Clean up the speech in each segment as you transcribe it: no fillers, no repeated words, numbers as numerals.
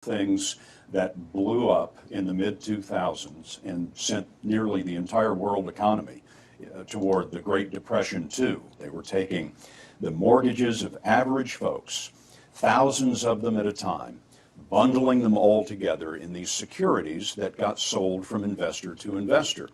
things that blew up in the mid 2000s and sent nearly the entire world economy toward the Great Depression too. They were taking the mortgages of average folks, thousands of them at a time, bundling them all together in these securities that got sold from investor to investor.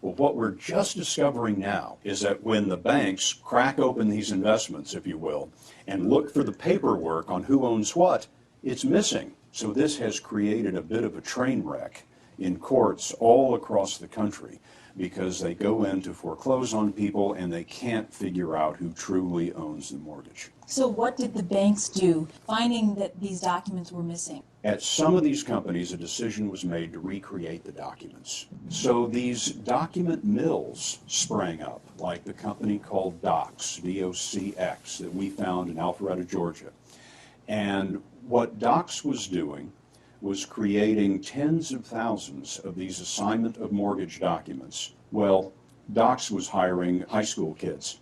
Well, what we're just discovering now is that when the banks crack open these investments, if you will, and look for the paperwork on who owns what, it's missing. So this has created a bit of a train wreck in courts all across the country because they go in to foreclose on people and they can't figure out who truly owns the mortgage. So what did the banks do, finding that these documents were missing? At some of these companies, a decision was made to recreate the documents. So these document mills sprang up, like the company called Docs, D-O-C-X, that we found in Alpharetta, Georgia. And what Docs was doing was creating tens of thousands of these assignment of mortgage documents. Well, Docs was hiring high school kids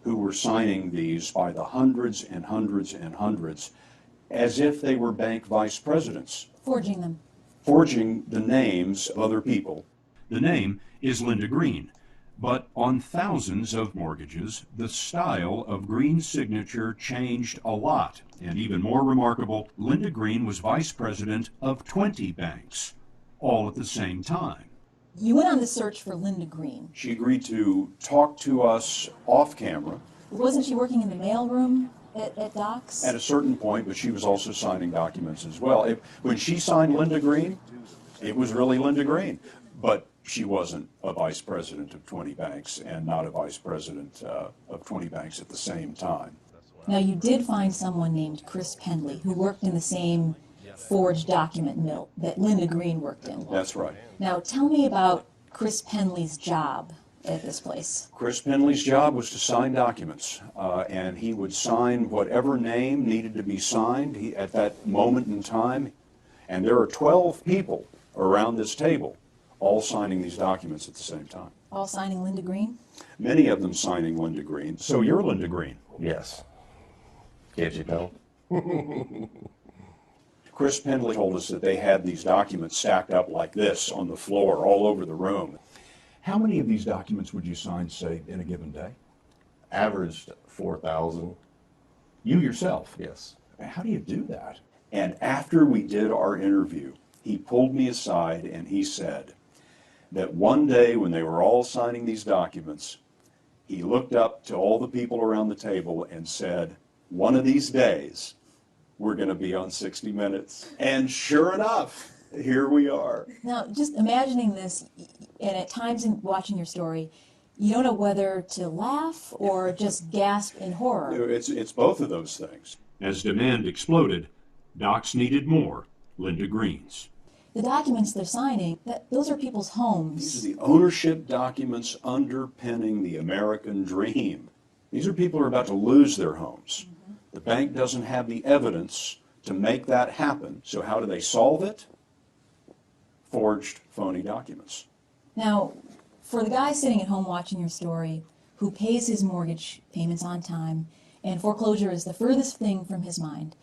who were signing these by the hundreds and hundreds and hundreds as if they were bank vice presidents. Forging them. Forging the names of other people. The name is Linda Green, but on thousands of mortgages, the style of Green's signature changed a lot. And even more remarkable, Linda Green was vice president of 20 banks, all at the same time. You went on the search for Linda Green. She agreed to talk to us off camera. Wasn't she working in the mailroom at Docs? At a certain point, but she was also signing documents as well. When she signed Linda Green, it was really Linda Green. But she wasn't a vice president of 20 banks and not a vice president of 20 banks at the same time. Now, you did find someone named Chris Penley who worked in the same forged document mill that Linda Green worked in. That's right. Now, tell me about Chris Penley's job at this place. Chris Penley's job was to sign documents, and he would sign whatever name needed to be signed at that moment in time. And there are 12 people around this table all signing these documents at the same time. All signing Linda Green? Many of them signing Linda Green. So you're Linda Green. Yes. Can't you tell? Chris Penley told us that they had these documents stacked up like this on the floor all over the room. How many of these documents would you sign, say, in a given day? Averaged 4,000. You yourself? Yes. How do you do that? And after we did our interview, he pulled me aside and he said that one day when they were all signing these documents, he looked up to all the people around the table and said, one of these days, we're going to be on 60 Minutes. And sure enough, here we are. Now, just imagining this, and at times in watching your story, you don't know whether to laugh or just gasp in horror. It's both of those things. As demand exploded, Docs needed more Linda Greens. The documents they're signing, those are people's homes. These are the ownership documents underpinning the American dream. These are people who are about to lose their homes. The bank doesn't have the evidence to make that happen. So how do they solve it? Forged, phony documents. Now, for the guy sitting at home watching your story, who pays his mortgage payments on time, and foreclosure is the furthest thing from his mind,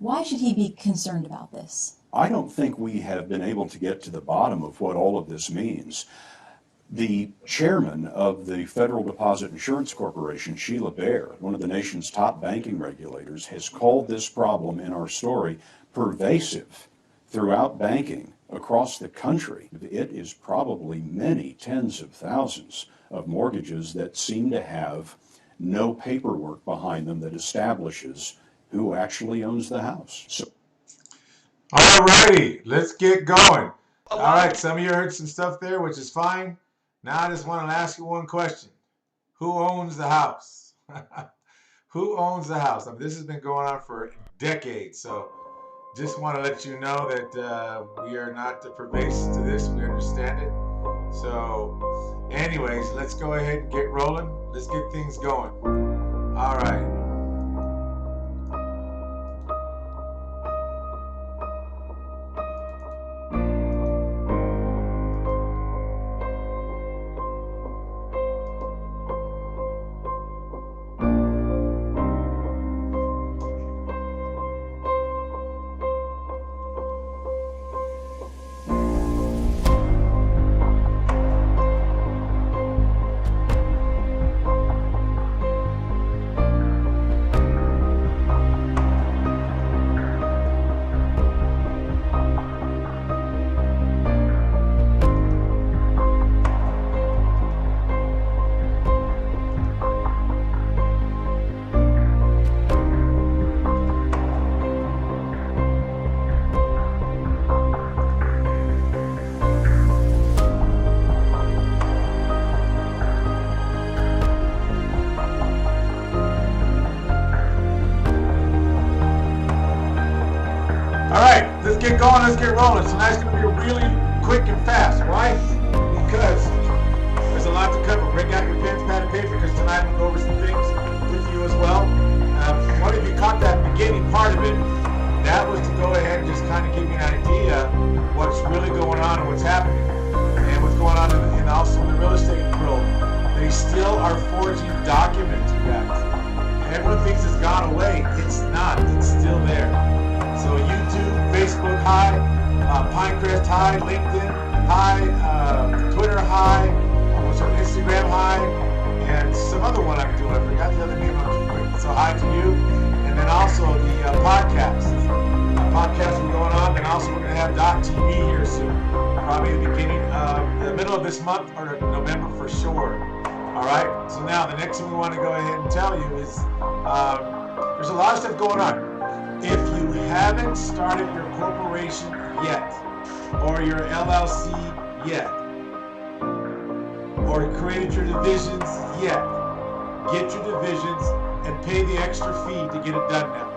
why should he be concerned about this? I don't think we have been able to get to the bottom of what all of this means. The chairman of the Federal Deposit Insurance Corporation, Sheila Bair, one of the nation's top banking regulators, has called this problem in our story pervasive throughout banking across the country. It is probably many tens of thousands of mortgages that seem to have no paperwork behind them that establishes who actually owns the house. So, all righty, let's get going. All right, some of you heard some stuff there, which is fine. Now I just want to ask you one question. Who owns the house? Who owns the house? I mean, this has been going on for decades, so just want to let you know that we are not the pervasive to this. We understand it. So anyways, let's go ahead and get rolling. Let's get things going. All right. let's get going, let's get rolling. Tonight's going to be really quick and fast. Why? Because there's a lot to cover. Bring out your pens, pad, and paper, because tonight I'm going to go over some things with you as well. One of you caught that beginning part of it. That was to go ahead and just kind of give you an idea of what's really going on and what's happening. And what's going on in also in the real estate world. They still are forging documents, you guys. Everyone thinks it's gone away. It's not. It's still there. So YouTube, Facebook, hi. Pinecrest, hi. LinkedIn, hi. Twitter, hi. What's on Instagram, hi. And some other one I'm doing. I forgot the other name. So hi to you. And then also the podcast. Podcasts are going on. And also we're going to have .tv here soon. Probably the middle of this month or November for sure. All right. So now the next thing we want to go ahead and tell you is there's a lot of stuff going on. If you haven't started your corporation yet, or your LLC yet, or created your divisions yet, get your divisions and pay the extra fee to get it done now.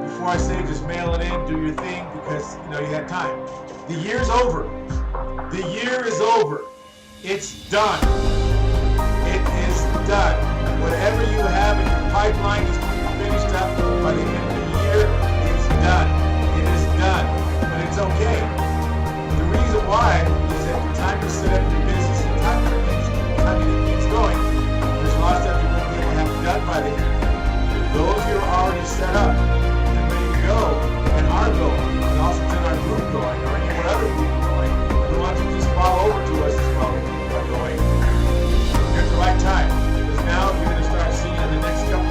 Before I say just mail it in, do your thing, because you know you had time. The year's over. The year is over. It's done. It is done. Whatever you have in your pipeline is going to be finished up by the end of the year. It's done. It is done. But it's okay. The reason why is that the time to set up your business, the time to get things going, there's a lot of stuff you're going to be able to have done by the end of the year. Those who are already set up and ready to go and are going, and also get our group going, or any other people going, the ones who just fall over to us as well are going, here's the right time. Because now you're going to start seeing in the next couple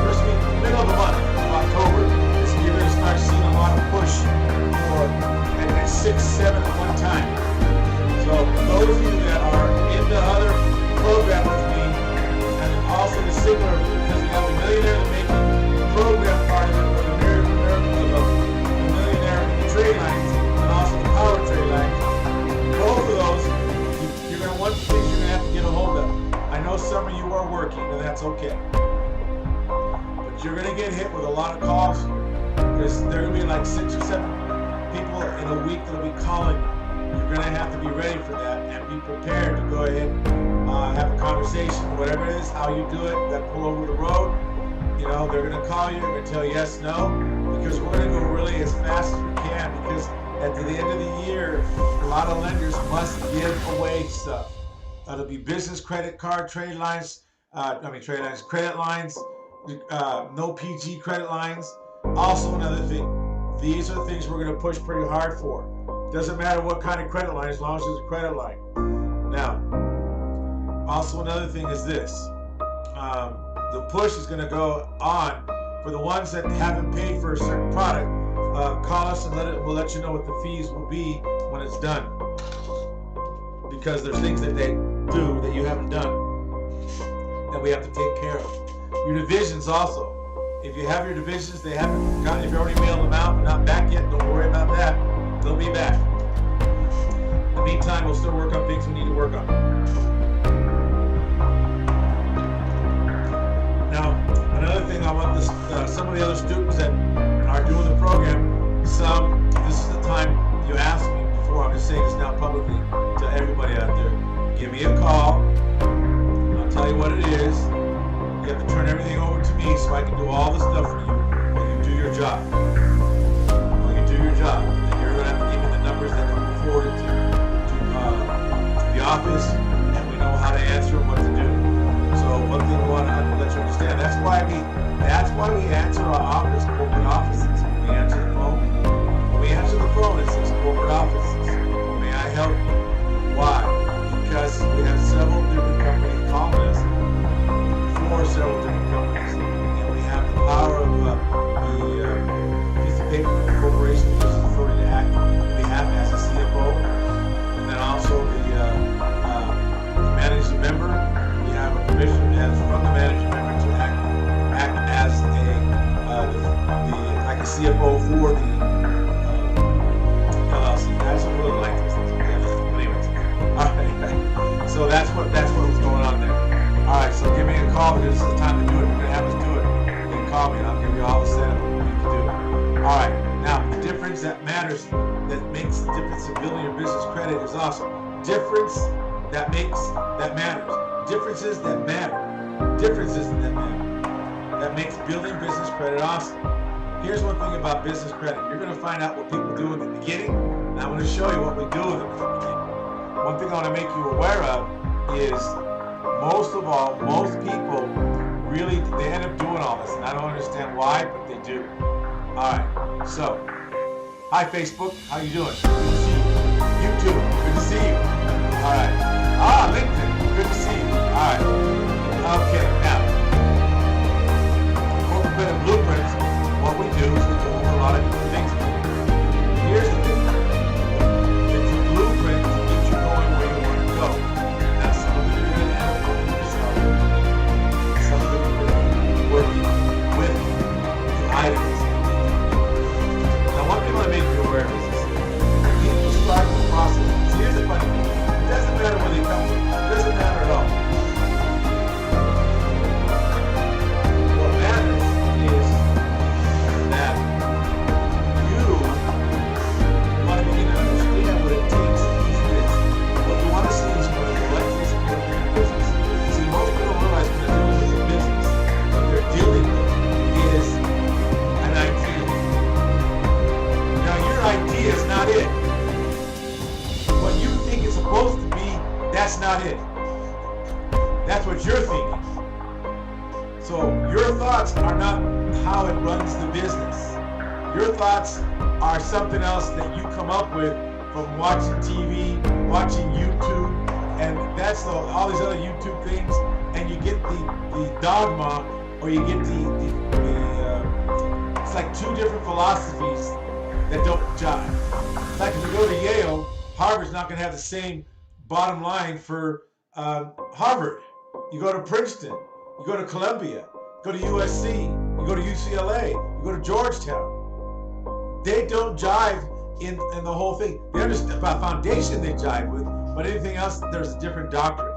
first week, middle of the month of October, so you're going to start seeing a lot of push for at 6, 7 at one time. So those of you that are in the other program with me, and also the similar, because we have the Millionaire Making program part of it, with the Millionaire Trade Lines, and also the Power Trade Lines. Both of those, you're going to, one of the things you're going to have to get a hold of. I know some of you are working, and that's okay. But you're going to get hit with a lot of calls, because there are going to be like 6 or 7 people in a week that will be calling you. You're going to have to be ready for that and be prepared to go ahead and have a conversation, whatever it is, how you do it. You got to pull over the road. You know, they're going to call you, they're going to tell you yes, no, because we're going to go really as fast as we can, because at the end of the year, a lot of lenders must give away stuff. It'll be business credit card, trade lines, credit lines, no PG credit lines. Also another thing, these are things we're going to push pretty hard for. Doesn't matter what kind of credit line, as long as it's a credit line. Now, also another thing is this. The push is going to go on for the ones that haven't paid for a certain product. Call us and we'll let you know what the fees will be when it's done. Because there's things that they do that you haven't done that we have to take care of. Your divisions also. If you have your divisions, they haven't gotten, if you already mailed them out, not back yet, don't worry about that. They'll be back. In the meantime, we'll still work on things we need to work on. Now, another thing I want some of the other students that are doing the program, this is the time you asked me before, I'm just saying this now publicly to everybody out there. Give me a call, I'll tell you what it is. You have to turn everything over to me so I can do all the stuff for you when you do your job. When you do your job, then you're going to have to give me the numbers that can be forwarded to the office, and we know how to answer and what to do. So one thing we want to let you understand, that's why we answer our office, corporate offices. When we answer the phone, it says corporate offices. May I help you? Why? Because we have several different companies calling us for several different companies, and we have the power of the piece of paper from the corporation which is authority to act on behalf as a CFO, and then also the managing member. We have a permission from the managing member to act as like a CFO for the LLC. That's a really like this. But anyways, all right. So that's what was going on there. All right, give me a call because this is the time to do it. We're going to have us do it. You can call me and I'll give you all the setup we need to do. matters that makes the difference in building your business credit is awesome. Difference that matters. Differences that matter. Differences that matter. That makes building business credit awesome. Here's one thing about business credit. You're going to find out what people do in the beginning, and I'm going to show you what we do with it in the beginning. One thing I want to make you aware of is most people really, they end up doing all this, and I don't understand why, but they do. All right, so, hi Facebook, how you doing? Good to see you. YouTube, good to see you. All right. LinkedIn, good to see you. All right. Okay, now, corporate credit blueprints, what we do is we go over a lot of different things. Here's the thing. It's a blueprint to get you going where you want to go. Now, some of it you're going to end up working yourself. Some of it you're going to be working with the items. Now, one thing I want to make you aware of is this. When people start the process, see, here's the funny thing. It doesn't matter where they come from. It doesn't matter at all. What matters is that you want to begin to understand what it takes to use this. What you want to see is what it like this in your business. See, most people don't realize when they're dealing with a business, what they're dealing with is an idea. Now, your idea is not it. What you think it's supposed to be, that's not it. That's what you're thinking. So your thoughts are not how it runs the business. Your thoughts are something else that you come up with from watching TV, watching YouTube, and that's all these other YouTube things, and you get the dogma, or you get it's like two different philosophies that don't jive. Like if you go to Yale, Harvard's not going to have the same bottom line for Harvard. You go to Princeton, you go to Columbia, you go to USC, you go to UCLA, you go to Georgetown. They don't jive in the whole thing. They understand about foundation they jive with, but anything else, there's a different doctrine.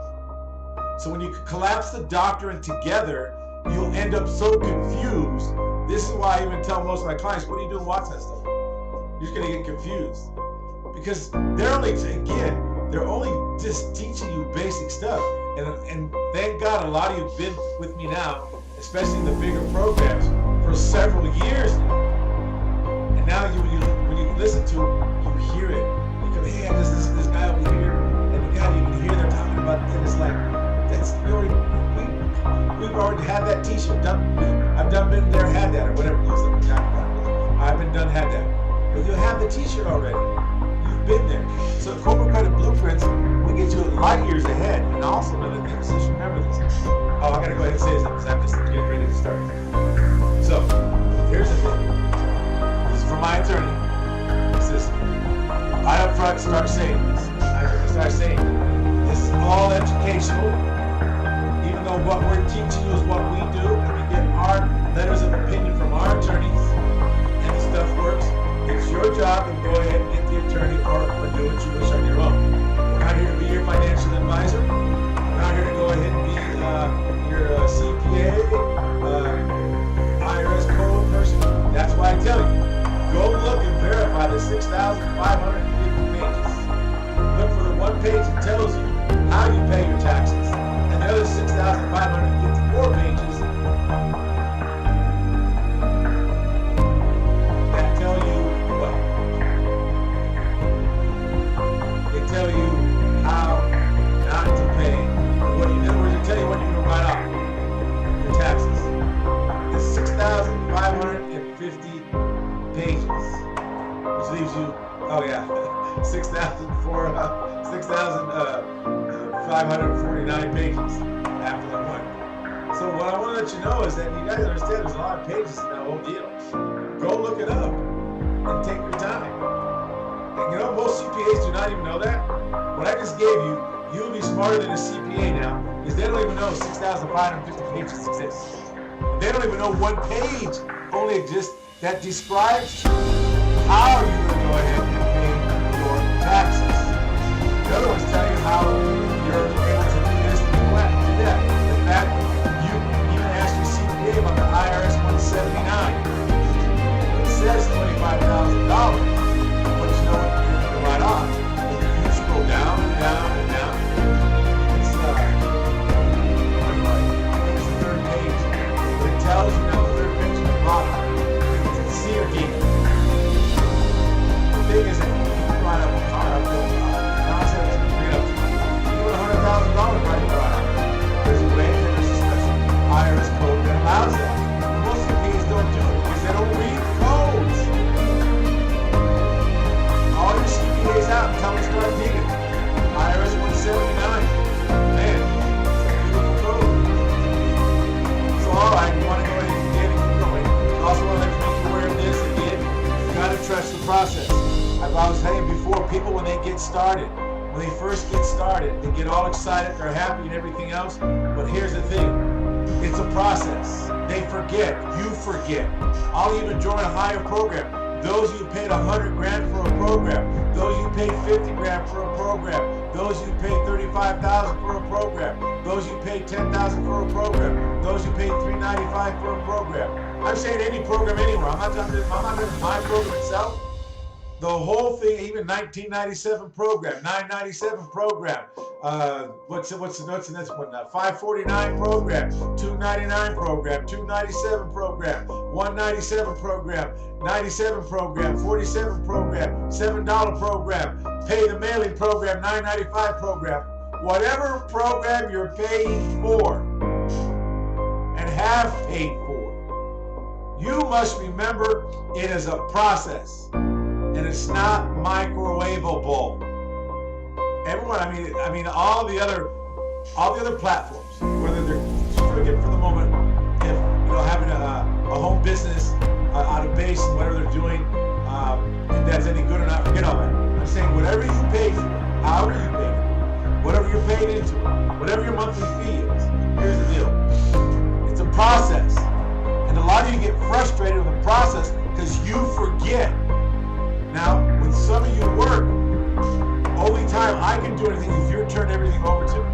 So when you collapse the doctrine together, you'll end up so confused. This is why I even tell most of my clients, what are you doing watching that stuff? You're just gonna get confused. Because they're only just teaching you basic stuff. And thank God a lot of you have been with me now, especially in the bigger programs, for several years now. And now when you listen to it, you hear it. You go, hey, I just listened to this guy over here, and the guy you can hear they're talking about it. It's like, we've already had that t-shirt. I've been there, had that, or whatever it is that we're talking about. I've been done, had that. But you have the t-shirt already. You've been there. So corporate credit blueprints, we get you light years ahead. And also another thing, just remember this. Oh, I gotta go ahead and say this because I'm just getting ready to start. So, here's the thing. This is from my attorney. It says, I up front start saying this. I start saying, this is all educational. Even though what we're teaching you is what we do, and we get our letters of opinion from our attorneys, and the stuff works. It's your job to go ahead and get the attorney or do what you wish on your own. We're not here to be your financial advisor. We're not here to go ahead and be your CPA, IRS code person. That's why I tell you, go look and verify the 6,550 pages. Look for the one page that tells you how you pay your taxes, and the other 6,554 pages that tell you what? They tell you how not to pay. What in other words, they tell you what you're going to write off your taxes. It's 6,550 pages, which leaves you, 6,549 pages after the one. So what I want to let you know is that you guys understand there's a lot of pages in that whole deal. Go look it up and take your time. And you know, most CPAs do not even know that. What I just gave you, you'll be smarter than a CPA now, because they don't even know 6,550 pages exist. They don't even know one page only exists that describes how you're going to go ahead and pay your taxes. The other ones tell you how you're able to do this and do that. In fact, you even ask your CPA about the IRS 179. It says $25,000. process. I've always saying before, people when they get started, when they first get started, they get all excited, they're happy and everything else. But here's the thing, it's a process. They forget, you forget. All you to join a higher program. Those of you paid 100 grand for a program. Those of you paid 50 grand for a program. Those of you paid 35,000 for a program. Those of you paid 10,000 for a program. Those of you paid 395 for a program. I'm saying any program anywhere. I'm not talking my program itself. The whole thing, even 1997 program, 997 program, what's the next one? 549 program, 299 program, 297 program, 197 program, 97 program, 47 program, $7 program, pay the mailing program, 995 program. Whatever program you're paying for and have paid for, you must remember it is a process. And it's not microwavable. Everyone, I mean, all the other platforms, whether they're forget for the moment if having a home business out of base and whatever they're doing, if that's any good or not, forget all that. I'm saying whatever you pay for, however you pay for, whatever you're paid into, whatever your monthly fee is. Here's the deal: it's a process, and a lot of you get frustrated with the process because you forget. Now, when some of you work, only time I can do anything is you turn everything over to me.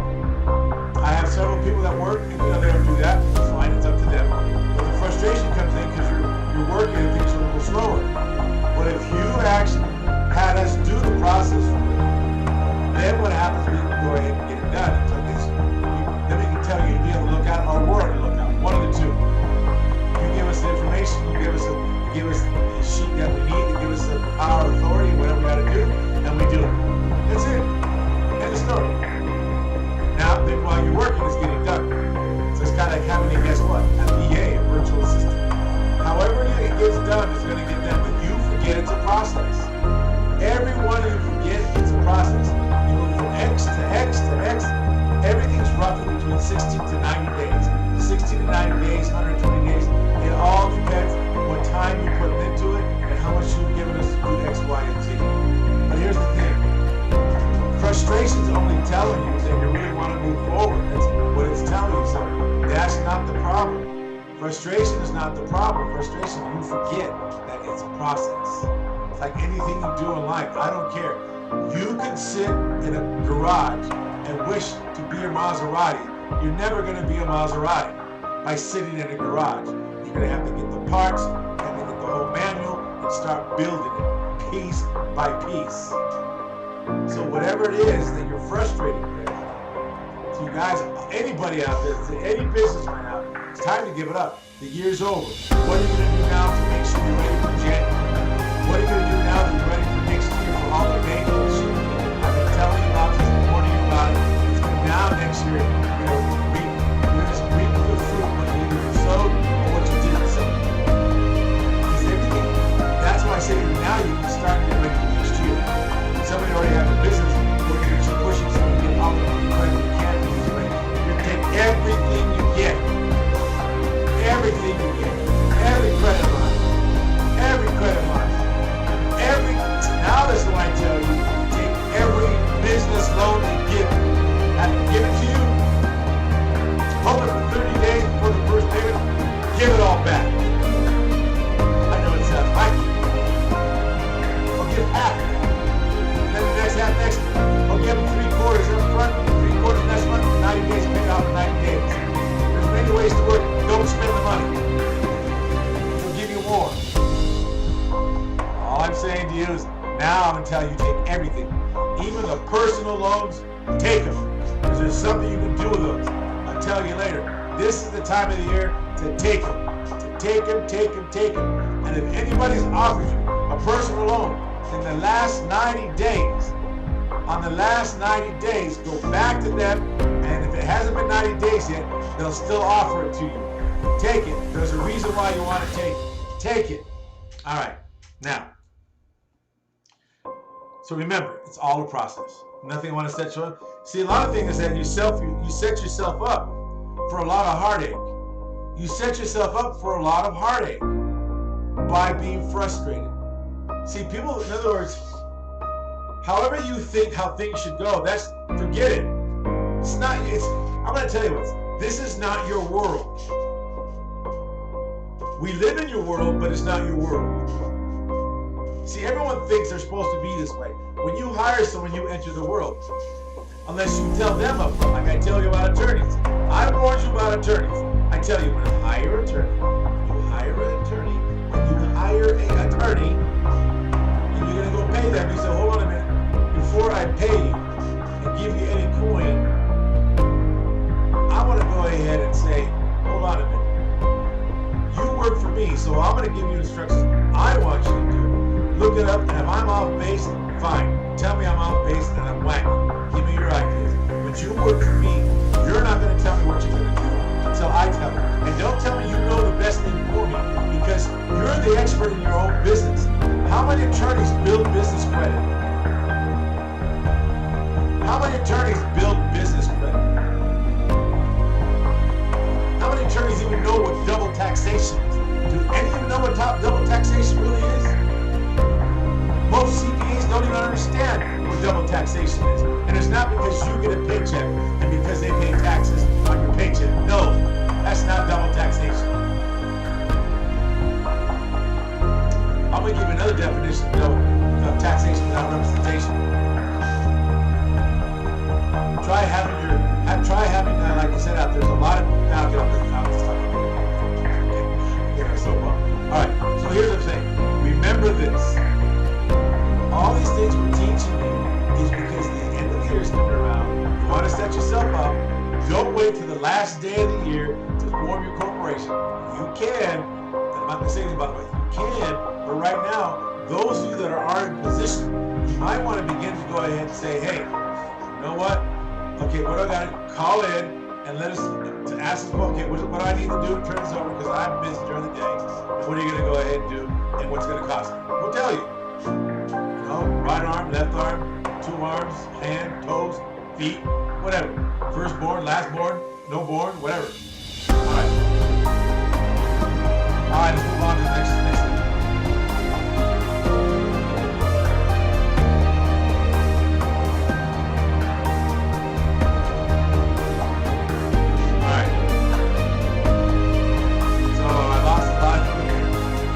I have several people that work, and they don't do that. It's fine, it's up to them. But the frustration comes in because you're working and things are a little slower. But if you actually had us do the process for you, then what happens is we can go ahead and get it done. Then we can tell you to be able to look out, or we're able to look out. One of the two. You give us the information, you give us the sheet that we need to give us the power, authority, whatever we got to do, and we do it. That's it. End of story. Now, then while you're working, it's getting done. So it's kind of like having a, guess what? A VA, a virtual assistant. However it gets done is going to get done, but you forget it's a process. Every one of you forget it's a process. You go from X to X to X. Everything's roughly between 60 to 90 days. 60 to 90 days, 120 days. It all depends what time you put into it and how much you've given us to do X, Y, and Z. But here's the thing. Frustration's only telling you that you really want to move forward. That's what it's telling you. So that's not the problem. Frustration is not the problem. Frustration, you forget that it's a process. It's like anything you do in life. I don't care. You can sit in a garage and wish to be a Maserati. You're never going to be a Maserati by sitting in a garage. You're going to have to get the parts, you have to get the whole manual, and start building it piece by piece. So whatever it is that you're frustrated with, so you guys, anybody out there, any businessman out there, it's time to give it up. The year's over. What are you going to do now to make sure you're ready for January? What are you going to do now that you're ready for next year for all the maintenance? I've been telling you about this, warning you about it. It's now next year, you're just reaping the fruit of what you sowed or what you didn't sow. Because everything, that's why I say now you can start getting ready for next year. Somebody already has a business, we're going to push it so you get all the credit you can to use it. You take everything you get, every credit line, now that's what I tell you, take every business loan they give you, and give it to you, hold it for 30 days before the first payment, give it all back. I know it sounds wacky. Or give half. Then the next half next, or give them 3/4 up front, 3/4 next month, 90 days paid off in 90 days. There's many ways to work. Don't spend the money. It'll give you more. All I'm saying to you is, now I'm going to tell you, take everything. Even the personal loans, take them. Because there's something you can do with those. I'll tell you later. This is the time of the year to take them. Take them. And if anybody's offered you a personal loan in the last 90 days, on the last 90 days, go back to them, and if it hasn't been 90 days yet, they'll still offer it to you. Take it. There's a reason why you want to take it. Take it. All right. Now, so remember, it's all a process. Nothing I want to set you up. See, a lot of things is that you set yourself up for a lot of heartache. You set yourself up for a lot of heartache by being frustrated. See, people, in other words, however you think how things should go, forget it. It's not, I'm going to tell you what, this is not your world. We live in your world, but it's not your world. See, everyone thinks they're supposed to be this way. When you hire someone, you enter the world. Unless you tell them up front, like I tell you about attorneys. I warned you about attorneys. I tell you, when you hire an attorney, when you hire an attorney, and you're going to go pay them, you say, hold on a minute, before I pay you and give you any coin, I want to go ahead and say, hold on a minute. You work for me, so I'm going to give you instructions I want you to do. Look it up, and if I'm off base, fine. Tell me I'm off base and I'm wacky. Give me your ideas. But you work for me, you're not going to tell me what you're going to do until I tell you. And don't tell me you know the best thing for me, because you're the expert in your own business. How many attorneys build business credit? How many attorneys build business credit? How many attorneys even know what double taxation is? Do any of you know what double taxation really is? Most CPAs don't even understand what double taxation is. And it's not because you get a paycheck and because they pay taxes on your paycheck. No, that's not double taxation. I'm going to give you another definition of taxation without representation. Try having, like I said, there's a lot of, now I'll get off this, I'll just talk about it. Get our soapbox. All right, so here's the thing. Remember this. All these things we're teaching you is because the end of the year is coming around. You want to set yourself up. Don't wait till the last day of the year to form your corporation. You can, and I'm not going to say anything about it, but you can, but right now, those of you that are in position, you might want to begin to go ahead and say, hey, you know what? Okay, what do I got to call in and let us to ask us, okay, what do I need to do to turn this over because I'm busy during the day. And what are you going to go ahead and do and what's going to cost me? We'll tell you. Right arm, left arm, two arms, hand, toes, feet, whatever. Firstborn, lastborn, no born, whatever. All right. All right, let's move on to the next thing. All right. So I lost a lot of people here.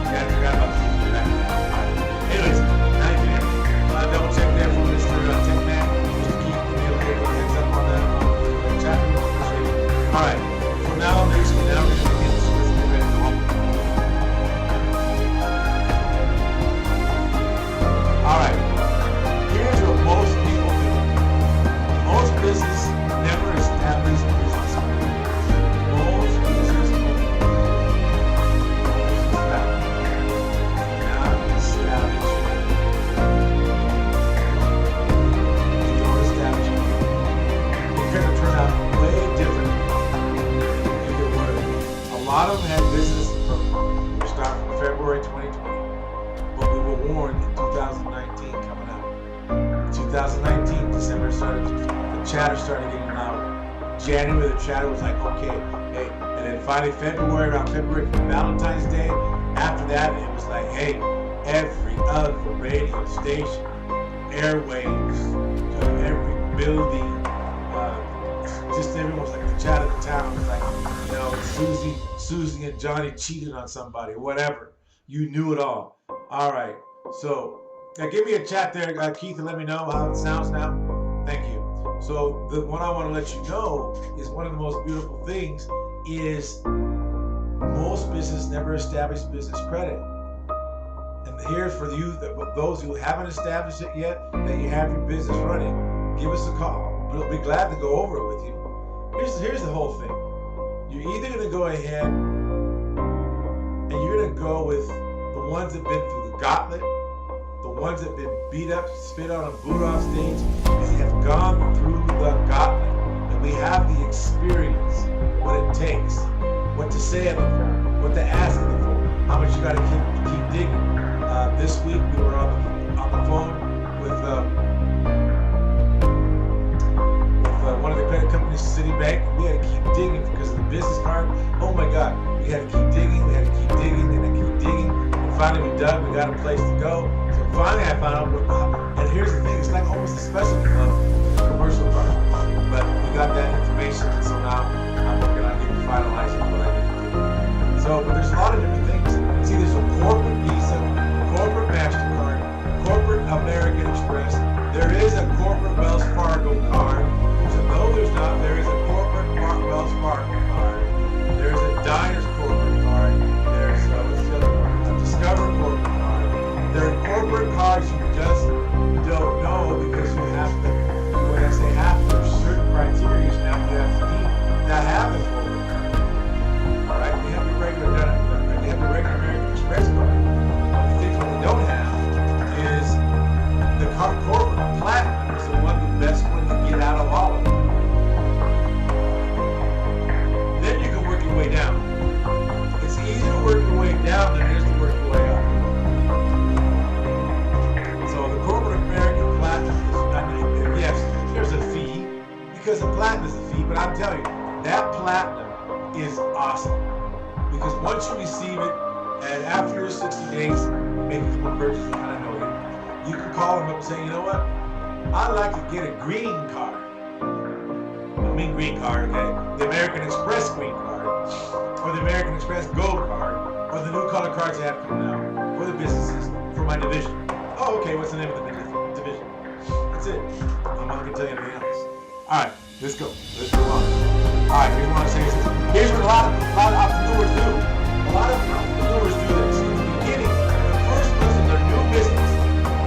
Yeah, I forgot about this. All right. Anyways, now you can hear me. Double check there for Mr. Tech Man. Just keep me a little heads up on that chat. All right. So now we're going to begin. Let's get ready to open. All right. Here's what most people do. Most business never establish business. Most business a lot of them had business from starting from February 2020, but we were warned in 2019 coming out. 2019, December started, the chatter started getting louder. January, the chatter was like, okay, hey, and then finally February, around February, Valentine's Day, after that, it was like, hey, every other radio station, airwaves, every building, just everyone was like the chat of the town was like, you know, Susie and Johnny cheated on somebody, whatever. You knew it all. All right. So give me a chat there, Keith, and let me know how it sounds now. Thank you. So the one I want to let you know is one of the most beautiful things is most businesses never establish business credit. And here's for you, those who haven't established it yet, that you have your business running, give us a call. We'll be glad to go over it with you. Here's the whole thing. You're either going to go ahead and you're going to go with the ones that have been through the gauntlet, the ones that have been beat up, spit on, and booed off stage, because they have gone through the gauntlet. And we have the experience, what it takes, what to say on the phone, what to ask on the phone, how much you got to keep digging. This week we were on the phone with one of the credit companies, Citibank. We had to keep digging because of the business card. Oh my God, we had to keep digging, we had to keep digging, and keep digging. And finally we dug, we got a place to go. So finally I found out and here's the thing, it's like almost a specialty club, commercial car. But we got that information, and so now I'm working on getting finalizing what I need to do. So, but there's a lot of different things. See, there's a corporate Visa, corporate MasterCard, corporate American Express. There is a corporate Wells Fargo card. There's not. There is a corporate Wells Fargo card. There's a Diners corporate card. There's a Discover corporate card. There are corporate cards you just don't know because you have to. When I say have to, there's certain criteria now you have to meet that have the corporate card. All right, they have the regular American Express card. The things what they don't have is the corporate platinum is the best one to get out of all of them. Then you can work your way down. It's easier to work your way down than it is to work your way up. So the corporate American platinum is yes, there's a fee because the platinum is a fee, but I'm telling you, that platinum is awesome because once you receive it, and after your 60 days, make a couple purchases, kind of know it. You can call them up and say, you know what? I'd like to get a green card. I mean green card, okay? The American Express green card, or the American Express Gold card, or the new color cards they have coming out for the businesses for my division. Oh, okay, what's the name of the division? That's it. I'm not gonna tell you anything else. All right, let's go. Let's move on. All right, here's what I say. Here's what a lot of entrepreneurs do. A lot of entrepreneurs do this. In the beginning, the first month of their new business,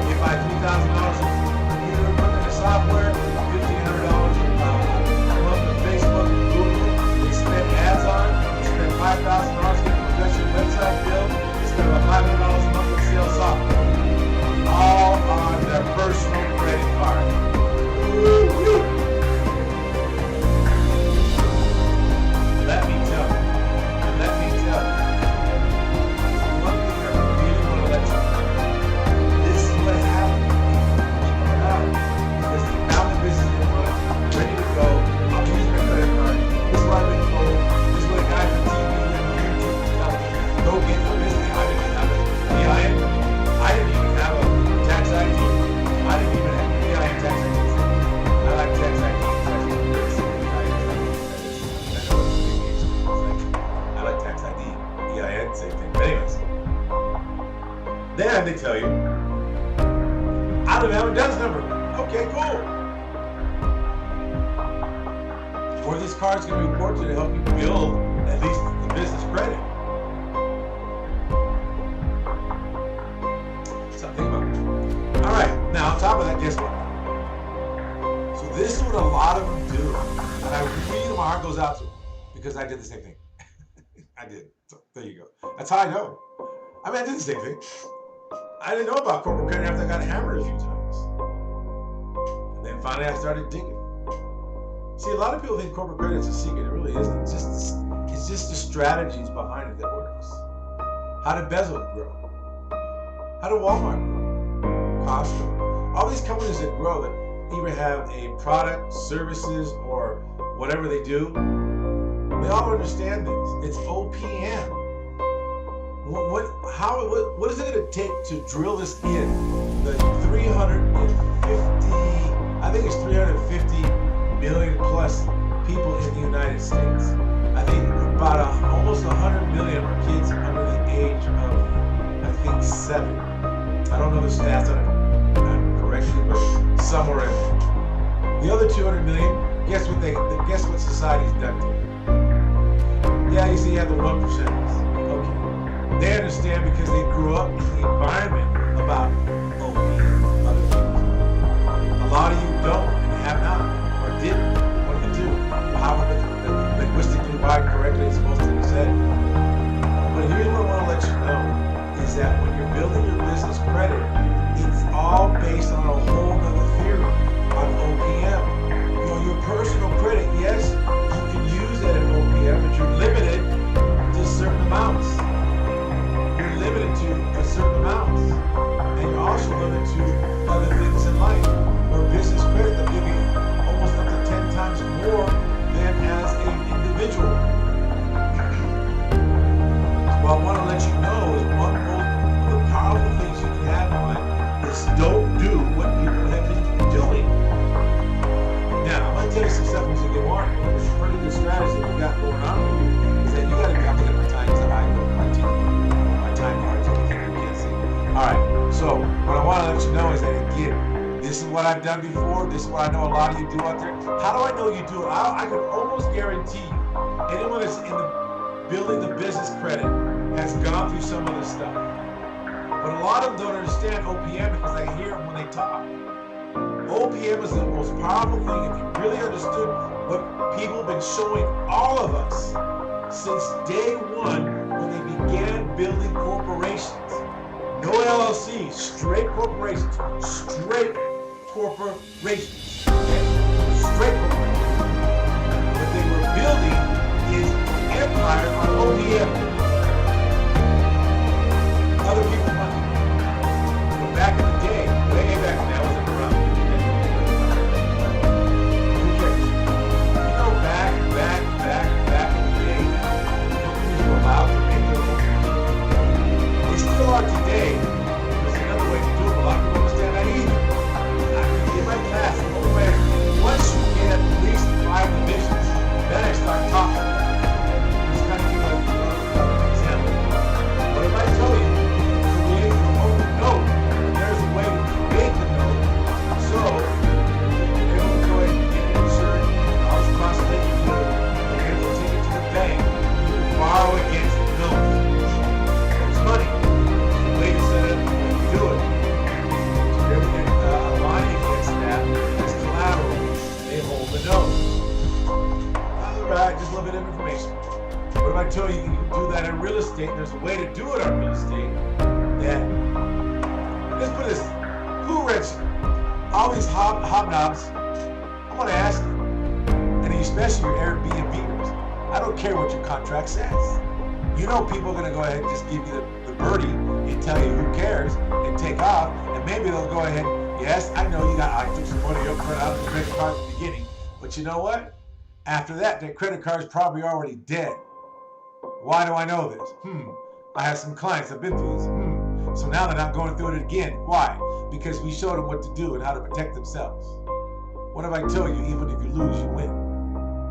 they buy $3,000 computer equipment and software, $1,500 a month on Facebook and Google. They spend ads on. They spend $5,000 getting a professional website built. They spend about $500 a month on sales software. All on their personal credit card. Woo-hoo. Let me tell you. One thing I really want to let you know. This is what happened. Because they found the business they want, ready to go. I'll use my credit card. This is what I've been told. This is what a guy from TV and YouTube is telling me. Go get the business. I didn't have it. I didn't even have a tax ID. I didn't even have EIN tax ID. I like tax ID. Tax ID, EIN, same thing. But anyways, then they tell you, I don't have a DUNS number. Okay, cool. Or this card's going to report you to help you build at least the business credit. Something about that. All right, now on top of that, guess what? So this is what a lot of them do, and I really, my heart goes out to them because I did the same thing. I did. So there you go. That's how I know. I mean, I did the same thing. I didn't know about corporate credit after I got hammered a few times. And then finally I started digging. See, a lot of people think corporate credit is a secret. It really isn't. It's just the strategies behind it that works. How did Bezos grow? How did Walmart grow? Costco. All these companies that grow that either have a product, services, or whatever they do, they all understand this. It's OPM. What is it going to take to drill this in? The 350 million plus people in the United States. I think about almost 100 million are kids under the age of, 7. I don't know the stats on it correctly, but somewhere in there. The other 200 million, guess what society's done to them? Yeah, you see, you have the 1%. Okay. They understand because they grew up in the environment about OPM, other things. A lot of you don't, and you have not, or didn't. What did you do? However, the linguistically wired correctly it's supposed to be said. But here's what I want to let you know, is that when you're building your business credit, it's all based on a whole other theory on OPM. Your personal credit, yes, you can use that in OPM, but you're limited to certain amounts. You're limited to a certain amounts. And you're also limited to other things in life. Or business credit that give you almost up to 10 times more than as an individual. What I want to let you know is So what I want to let you know is that, again, this is what I've done before. This is what I know a lot of you do out there. How do I know you do it? I can almost guarantee you, anyone that's in the building the business credit has gone through some of this stuff. But a lot of them don't understand OPM because I hear them when they talk. OPM is the most powerful thing if you really understood what people have been showing all of us since day one when they began building corporations. No LLCs, straight corporations, straight corporations, okay? Straight corporations. What they were building is empire on OPM. Other people's money. But back in the day, way back when I wasn't around. Who cares? You know, back in the day, companies were allowed to make their own money. They still are today. There's another way to do it. A lot of people understand that either. In my class, the only way, once you get at least 5 divisions, then I start talking. Just kind of give an example. But if I tell you, create your own note, there's a way to create the note. So, you're able to go ahead and get an insert, all this cost that you do, you're able to take it to the bank, you can borrow against the note. It's money. It's a way to set it up and do it. So you're able to get a line against that as collateral. They hold the note. Alright, just a little bit of information. What if I tell you you can do that in real estate? There's a way to do it on real estate that, let's put this, who rents all these hobnobs? I want to ask you, and especially your Airbnbers, I don't care what your contract says. You know people are going to go ahead and just give you the birdie and tell you who cares and take off, and maybe they'll go ahead, yes, I know I took some money up front out of the credit card at the beginning, but you know what? After that credit card is probably already dead. Why do I know this? I have some clients that have been through this. So now they're not going through it again. Why? Because we showed them what to do and how to protect themselves. What if I tell you, even if you lose, you win?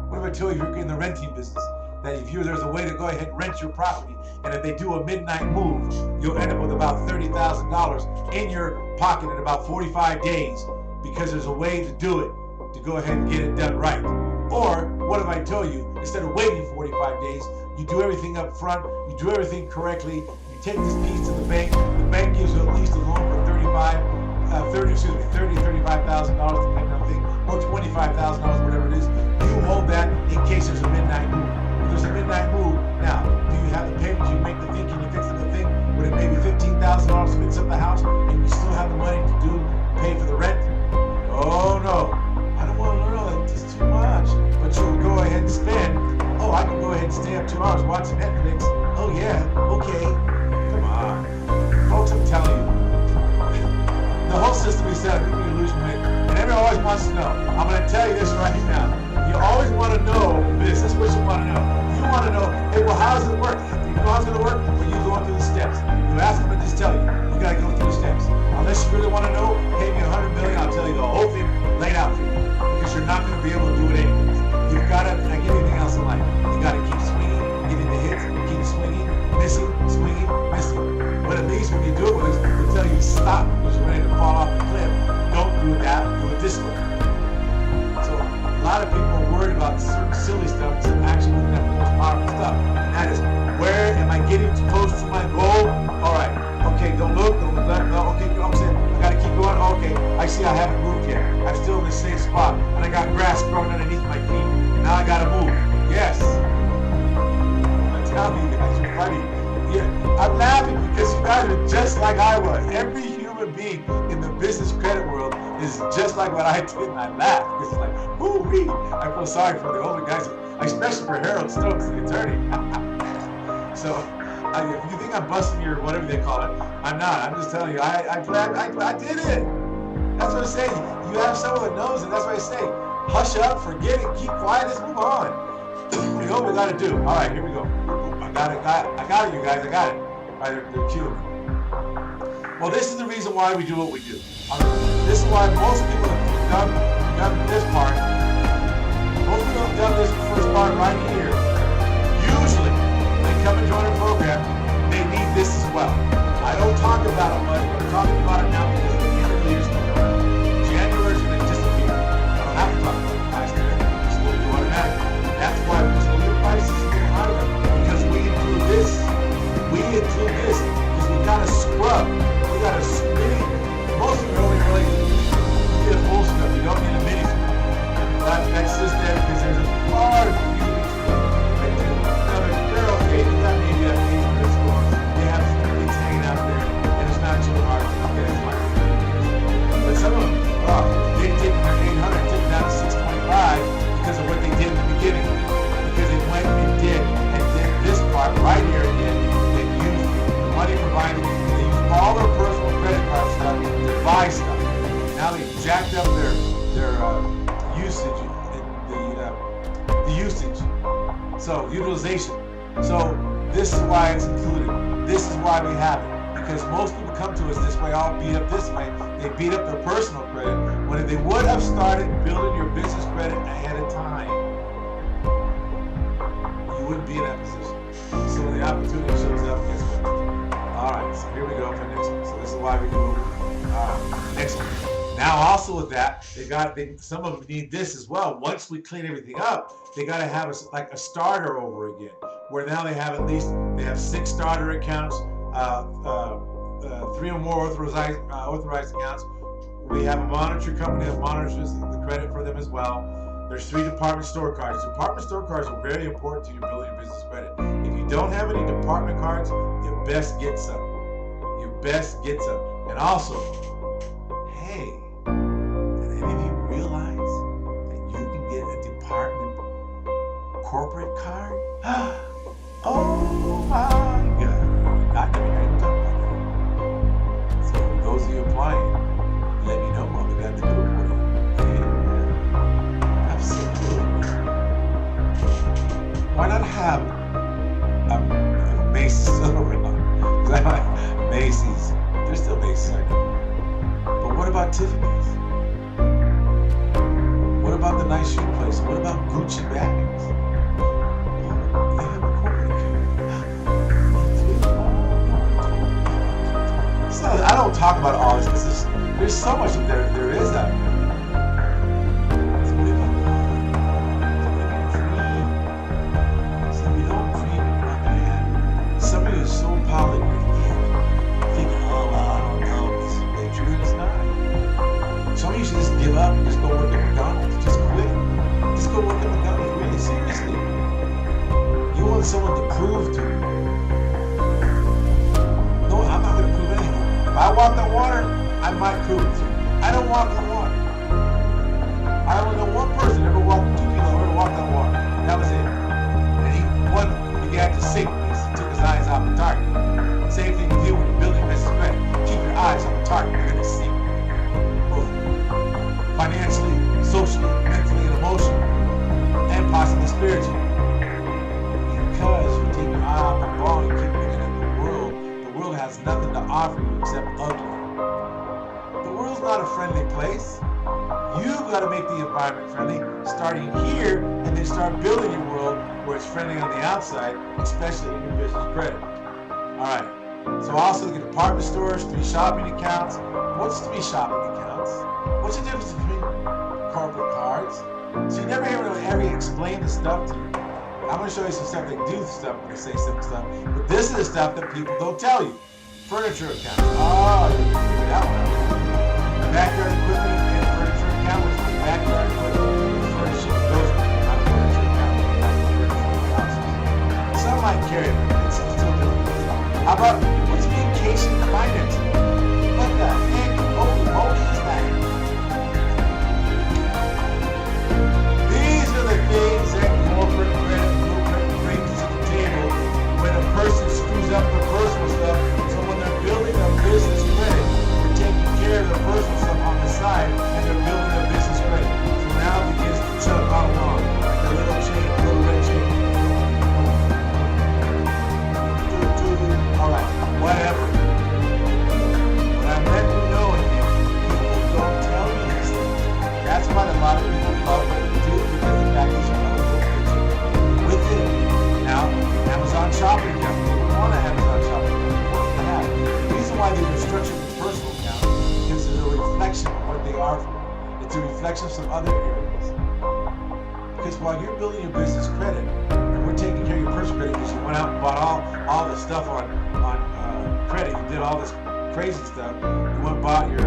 What if I tell you you're in the renting business, that if there's a way to go ahead and rent your property, and if they do a midnight move, you'll end up with about $30,000 in your pocket in about 45 days because there's a way to do it, to go ahead and get it done right. Or what if I tell you, instead of waiting 45 days, you do everything up front, you do everything correctly, you take this piece to the bank gives you at least a loan for $35,000, depending on the thing, or $25,000, whatever it is. You hold that in case there's a midnight move. If there's a midnight move, now, do you have the payments? You make the thing, can you fix the thing? Would it maybe $15,000 to fix up the house, and you still have the money to pay for the rent? Oh no, I don't want to learn all that, it's too much. But you'll go ahead and spend, oh, I can go ahead and stay up 2 hours watching Netflix. Oh yeah, okay, come on. Folks, I'm telling you, the whole system is set up, people illusion weight, and everyone always wants to know. I'm going to tell you this right now. You always want to know this. That's what you want to know. You want to know, hey, well, how does it work? You know how it's going to work? When you go through the steps. You ask them to just tell you. You got to go through the steps. Unless you really want to know, pay me $100 million, I'll tell you the whole thing laid out for you. Because you're not going to be able to do it anyways. You've got to, like anything else in life, you got to keep swinging, getting the hits, keep swinging, missing, swinging, missing. But at least when you do it, they'll tell you stop because you're ready to fall off the cliff. Don't do that, do it this way. So a lot of people are worried about certain silly stuff instead of actually looking at the most powerful stuff. And that is, where am I getting close to my goal? All right, okay, don't look, don't look, no, okay, I'm saying, I gotta keep going, okay, I see I haven't moved yet. I'm still in the same spot, and I got grass growing underneath my feet, and now I gotta move. Yes. I'm telling you guys, you're funny. Yeah, I'm laughing because you guys are just like I was. Every human being in the business credit world is just like what I did, and I laugh because it's like, woo-wee. I feel sorry for the older guys, especially for Harold Stokes, the attorney. So, if you think I'm busting your whatever they call it, I'm not. I'm just telling you, I did it. That's what I say. You have someone that knows, and that's what I say. Hush up, forget it, keep quiet, let's move on. You know what we gotta do. All right, here we go. I got it, you guys, I got it. All right, they're cueing me. Well, this is the reason why we do what we do. This is why most people have done this part. Most people have done this first part right here. Usually, when they come and join a program, they need this as well. I don't talk about it much, but I'm talking about it now because the end of the year's coming around. January's going to disappear. I don't have to talk about the price today. It's going to do automatically. That's why petroleum prices are getting higher, because we include this. We include this because we got to scrub. We got to screen. Most of it only really need a full scrub. You don't need a mini scrub. That's just there because there's a large they're okay. They got maybe a 800 score. They have things hanging out there, and it's not too hard to get as much. But some of them, they take their 800, took it down to 625 because of what they did in the beginning. Because they went and did this part right here again. They used the money provided. They used all their personal credit card stuff to buy stuff. Now they jacked up their usage, the usage. So utilization. So this is why it's included. This is why we have it. Because most people come to us this way, all beat up this way. They beat up their personal credit when if they would have started building your business credit ahead of time, you wouldn't be in that position. So the opportunity shows up. Guess what? All right. So here we go for the next one. So this is why we do. Next one. Now, also with that, some of them need this as well. Once we clean everything up, they got to have a starter over again, where now they have 6 starter accounts, 3 or more authorized accounts. We have a monitor company that monitors the credit for them as well. There's 3 department store cards. Department store cards are very important to your building your business credit. If you don't have any department cards, you best get some. You best get some. And also, hey, did any of you realize that you can get a department corporate card? Oh my God. I never heard you talk about that. So for those of you applying, let me know what we got to do it for you. Yeah, absolutely. Why not have a Macy's silver line? Because I like Macy's. They're still Macy's, aren't they? But what about Tiffany's? What about the nice shoe place? What about Gucci bags? Oh, they have a corporate account. So I don't talk about all this because there's so much that there is out there. So what about some of you don't dream you're not gonna have. Some of you are so poly thinking, oh well, I don't know, this is really true, it's not. Some of you should just give up and just go work at McDonald's. Just quit. Just go work at McDonald's. Really, seriously. You want someone to prove to you. No, I'm not going to prove anything. If I walk on water, I might prove it to you. I don't walk on water. I only know one person ever walked, 2 people ever walked on water. That was it. And one began to sink because he took his eyes off the target. Same thing with you when you're building business credit. Keep your eyes on the target. You're going to sink. Both financially, socially, mentally, and emotionally, and possibly spiritually. Because you take your eye off the ball and keep looking at the world has nothing to offer you except ugly. The world's not a friendly place. You've got to make the environment friendly, starting here, and then start building your world where it's friendly on the outside, especially in your business credit. All right. So also look at department stores, 3 shopping accounts. What's 3 shopping accounts? What's the difference between corporate cards? So you never really ever explain the stuff to you. I'm going to show you some stuff they do stuff when they say some stuff. But this is the stuff that people don't tell you. Furniture account. Oh, you can figure that one out. Backyard equipment and furniture account, which is backyard equipment, furnishing goes on a furniture account. Some might carry it, but it's still different. How about what's vacation financing? What the heck? Holy moly is that? These are the things that corporate credit blueprint brings to the table when a person screws up their personal stuff. So when they're building a business credit, they're they are for you. It's a reflection of some other areas. Because while you're building your business credit, and we're taking care of your personal credit because you went out and bought all the stuff on credit, you did all this crazy stuff. You went and bought your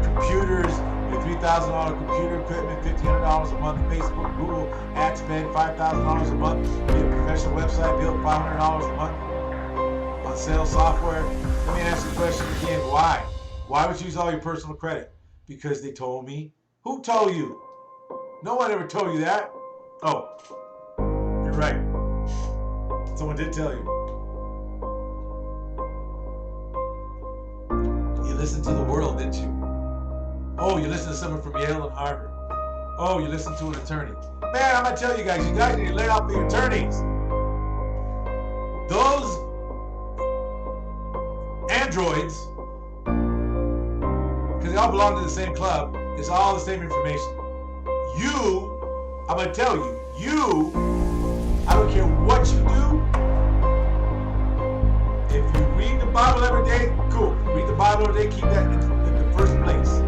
computers, your $3,000 computer equipment, $1,500 a month, Facebook, Google ad spend, $5,000 a month, get a professional website, build $500 a month on sales software. Let me ask you the question again, why? Why would you use all your personal credit? Because they told me. Who told you? No one ever told you that. Oh, you're right. Someone did tell you. You listened to the world, didn't you? Oh, you listened to someone from Yale and Harvard. Oh, you listened to an attorney. Man, I'm going to tell you guys need to lay off the attorneys. Those androids, because they all belong to the same club, it's all the same information. You, I'm going to tell you, I don't care what you do. If you read the Bible every day, cool. Read the Bible every day, keep that in the first place.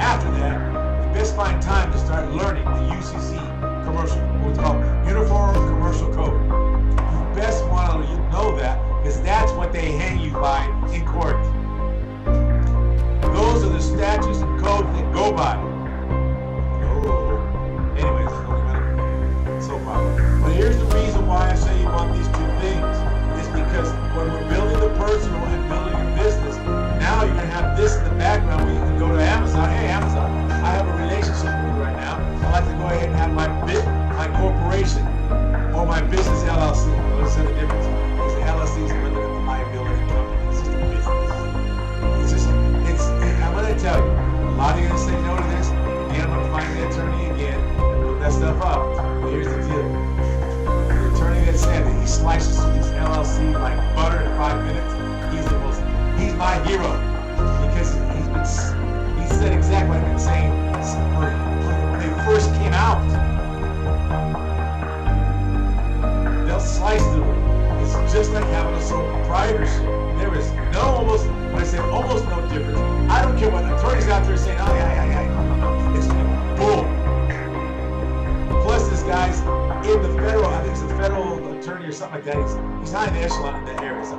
After that, you best find time to start learning the UCC commercial, what's called Uniform Commercial Code. You best want to know that, because that's what they hang you by in court. Those are the statutes and codes they go by. Anyways, so far. But here's the reason why I say you want these two things. Is because when we're building the personal and building your business, now you're going to have this in the background where you can go to Amazon. Hey, Amazon, I have a relationship with you right now. I'd like to go ahead and have my corporation or my business LLC. What's the difference? Because the LLC is a limited liability company. It's just a business. I'm going to tell you, a lot of you are going to say no to this. I'm going to find the attorney again and move that stuff up. But here's the deal. The attorney that said that he slices through his LLC like butter in 5 minutes, he's my hero. Because he said exactly what I've been saying when they first came out. They'll slice through it. It's just like having a sole proprietorship. There is almost no difference. I don't care what attorneys out there saying, oh yeah. It's bull. Plus, this guy's in the federal, I think he's a federal attorney or something like that. He's high in the echelon in that area. So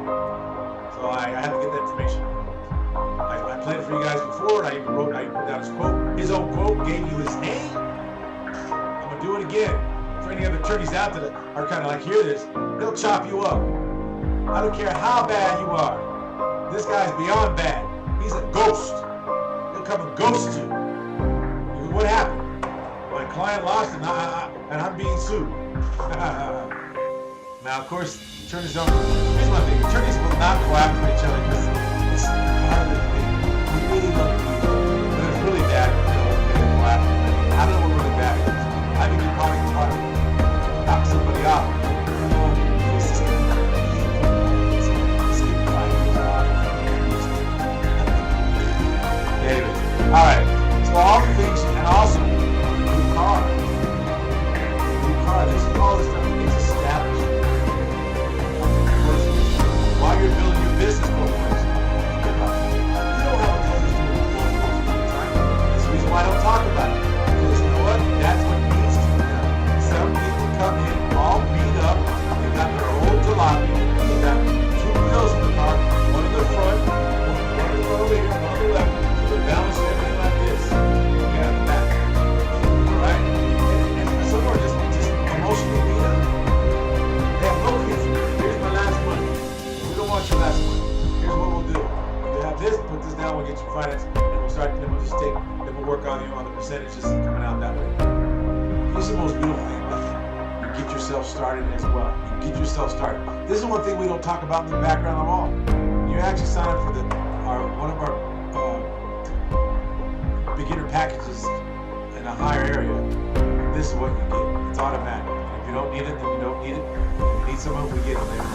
I have to get that information. I played it for you guys before, and I even wrote down his quote. His own quote, gave you his name. I'm going to do it again. For any other attorneys out there that are kind of like, hear this, they'll chop you up. I don't care how bad you are. This guy's beyond bad. He's a ghost. He'll come and ghost you. What happened? My client lost and I'm being sued. Now, of course, attorneys don't. Here's one thing: attorneys will not go after each other because it's part of the thing. We really love people, but it's really bad. They go after. I don't know what really bad is. I think you probably want to knock somebody off. Anyway, all right. So all the things, and also new car. This is all this stuff. It's established. While you're building your business corporation, you don't have a business time. That's the reason why I don't talk about it. Because you know what? That's what needs to be done. Some people come in all beat up. They got their old jalopy. They got two wheels in the car, one in the front, one over here, one on the left. So they're balanced everything like this. Yeah, the back. Alright? And some are just emotionally beat up. They have no kids. Here's my last one. We don't want your last one. Here's what we'll do. You have this, put this down, we'll get you finance, and we'll work on you on the percentages coming out that way. Here's the most beautiful thing about it. You get yourself started as well. You get yourself started. This is one thing we don't talk about in the background at all. You actually sign up for one of our beginner packages in a higher area. This is what you get. It's automatic. If you don't need it, then you don't need it. If you need someone, we get it later on.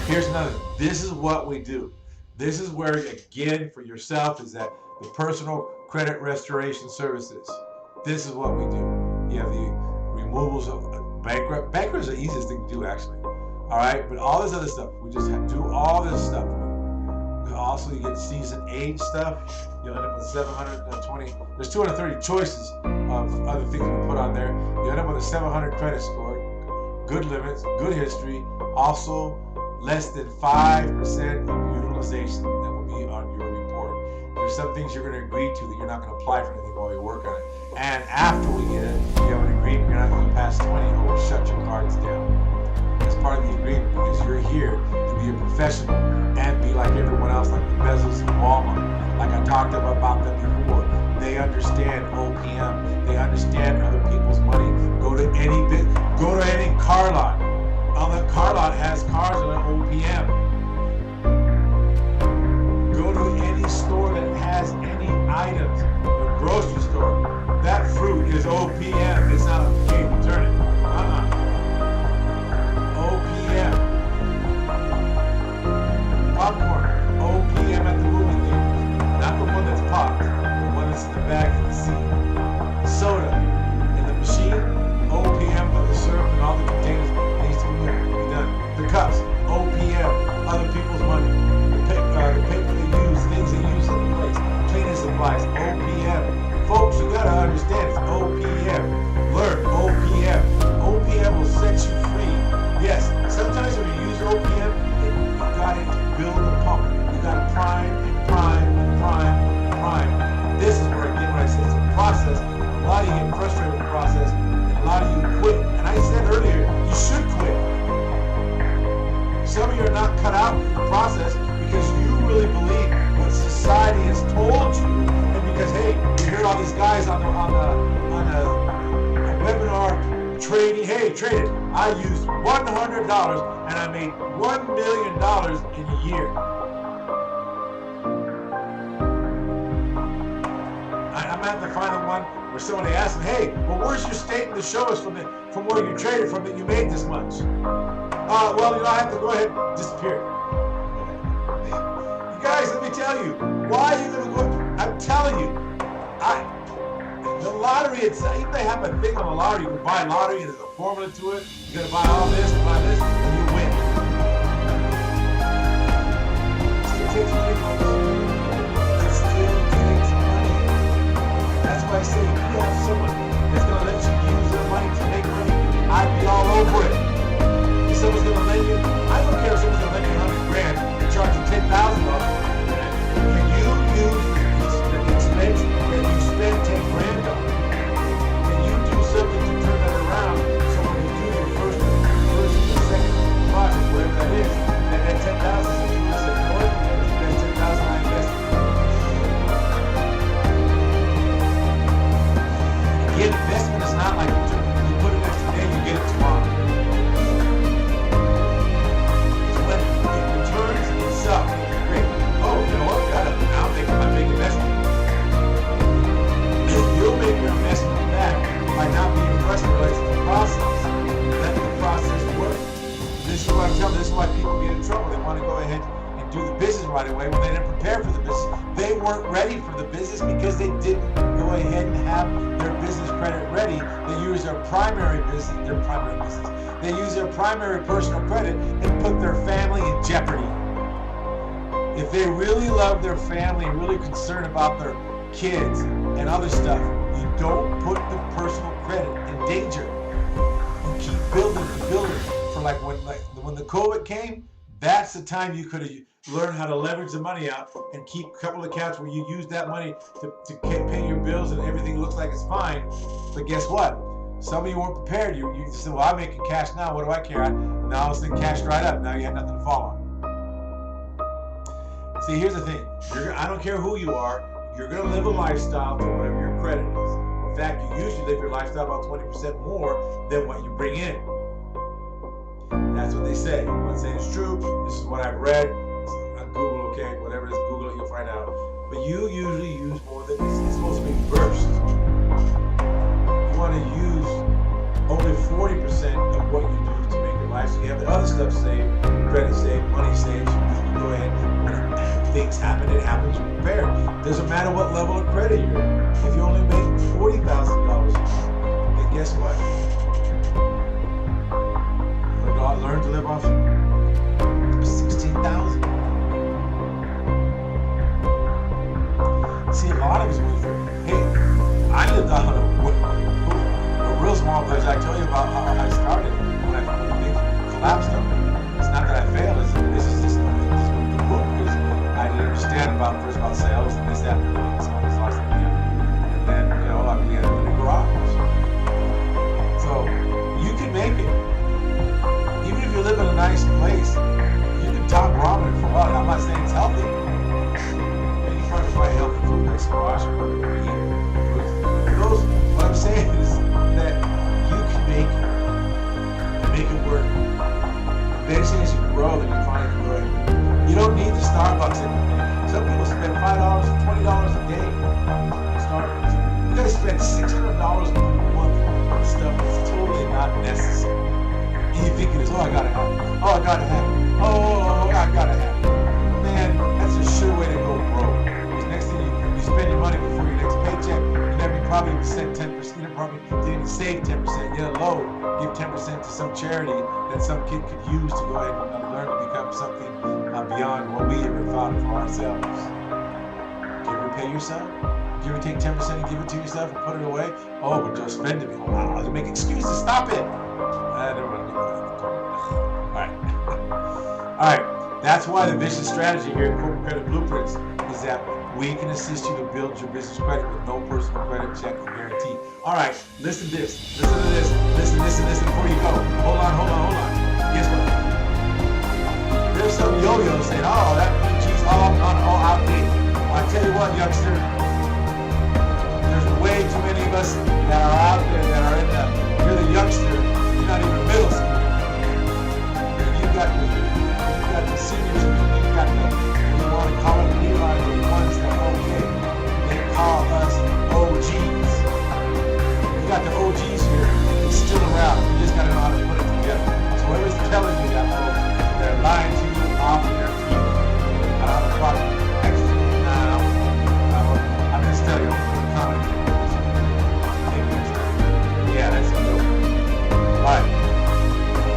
Here's another. This is what we do. This is where, again, for yourself, is that the personal credit restoration services. This is what we do. You have the removals of bankrupt. Bankrupt is the easiest thing to do, actually. All right, but all this other stuff, we just have to do all this stuff. Also, you get season age stuff. you'll end up with 720. There's 230 choices of other things we put on there. You end up with a 700 credit score, good limits, good history, also less than 5% of utilization that will be on your report. There's some things you're going to agree to that you're not going to apply for anything while you work on it. And after we get it, you have an agreement you're not going to pass 20 or we'll shut your cards down. That's part of the agreement because you're here to be a professional and be like everyone else, like the Bezos and Walmart. Like I talked about them before. They understand OPM. They understand other people's money. Go to any car lot. On the car lot has cars on OPM. Go to any store that has any items. A grocery store. That fruit is OPM. It's not a game return it. OPM. Popcorn. OPM at the movie theater. Not the one that's popped. The one that's in the bag in the seat. Soda. In the machine. OPM of the syrup and all the containers needs to be done. The cups. OPM. Other people's money. The paper they use. Things they use in the place. Cleaning supplies. OPM. Folks, you gotta understand it's OPM. Learn OPM. OPM will set you free. Yes, sometimes when you use OPM, you got to build the pump. You got to prime and prime and prime and prime. This is where again, when I said it's a process, a lot of you get frustrated with the process, and a lot of you quit. And I said earlier, you should quit. Some of you are not cut out for the process because you really believe what society has told you, and because hey, you hear all these guys on a webinar trading. Hey, trade it. I used $100 and I made $1 million in a year. I'm at the final one where somebody asked me, hey, well, where's your statement to show us from where you traded from that you made this much? Well, I have to go ahead and disappear. You guys, let me tell you, why are you going to go? I'm telling you, the lottery itself, even they have a thing on the lottery, you can buy lottery and there's a formula to it. You gotta buy all this and buy this, and you win. It still takes money, folks. It still takes money. That's why I say if you have someone that's gonna let you use their money to make money, I'd be all over it. If someone's gonna lend you, I don't care if someone's gonna lend you $100,000 and charge you $10,000. Can you use the expense that you spend $10,000 on? Can you do something to turn that around so when you do your first or second project, whatever that is, that 10,000 is you just said, Lord, that's 10,000 I invested. Again, investment is not like you put it next today, you get it tomorrow. It's when it returns itself. Great. Oh, you know what? Now I'm making my big investment. You'll make your investment back by not being frustrated with the process. Let the process work. This is what I'm telling you. This is why people get in trouble. They want to go ahead and do the business right away when they didn't prepare for the business. They weren't ready for the business because they didn't go ahead and have their business credit ready. They use their primary business. They use their primary personal credit and put their family in jeopardy. If they really love their family and really concerned about their kids and other stuff, you don't put the personal credit in danger. You keep building and building. For like when the COVID came, that's the time you could have learned how to leverage the money out and keep a couple of accounts where you use that money to pay your bills and everything looks like it's fine. But guess what? Some of you weren't prepared. You just said, well, I'm making cash now. What do I care? Now this thing cashed right up. Now you have nothing to fall on. See, here's the thing. I don't care who you are. You're going to live a lifestyle to whatever your credit is. In fact, you usually live your lifestyle about 20% more than what you bring in. That's what they say. I'm not saying it's true. This is what I've read. It's on Google, okay? Whatever it is, Google it, you'll find out. But you usually use more than it's supposed to be reversed. You want to use only 40% of what you do to make your life. So you have the other stuff saved, credit saved, money saved. So you can go ahead. When things happen, it happens. You're prepared. Doesn't matter what level of credit you're in. If you only make $40,000, then guess what? Learn to live off 16,000. See, see a lot of us when hey, I lived on a real small place. I tell you about how I started when things collapsed on me. It's not that I failed, this is just the book, because I didn't understand about sales and this, that, and so on, and then, you know, I began in the garage. So you can make it. Even if you live in a nice place, you can top ramen for what? I'm not saying it's healthy. You probably buy healthy food like squash or eat those. What I'm saying is that you can make it work. Eventually, as you grow, then you find it good. You don't need the Starbucks every day. Some people spend $5, $20 a day on Starbucks. You gotta spend $600 a month on stuff that's totally not necessary. And you think it is, oh, I gotta have it. Oh, I gotta have it. Oh, I gotta have it. Man, that's a sure way to go broke. Because next thing you spend your money before your next paycheck, you never probably spend 10%. You probably didn't save 10%. Get a loan, give 10% to some charity that some kid could use to go ahead and learn to become something beyond what we ever thought for ourselves. Do you ever pay yourself? Do you ever take 10% and give it to yourself and put it away? Oh, but you'll spend it. Oh, wow, you make excuses. Stop it. I never want to get that. All right. All right. That's why the vision strategy here in Corporate Credit Blueprints is that we can assist you to build your business credit with no personal credit check or guarantee. All right. Listen to this. Listen to this. Listen before you go. Hold on. Guess what? There's some yo-yos saying, oh, that PG's all outdated. Well, I tell you what, youngster, there's way too many of us that are out there that are you're the youngster, you're not even middle school. You got the seniors, you got you want to call them Levi's, the ones that, okay, they call us OGs. You got the OGs here, it's still around, you just got to know how to put it together. So whoever's telling you that, folks, they're lying to you off their feet. I don't have a problem. I'm just telling you, yeah, that's a joke. Alright,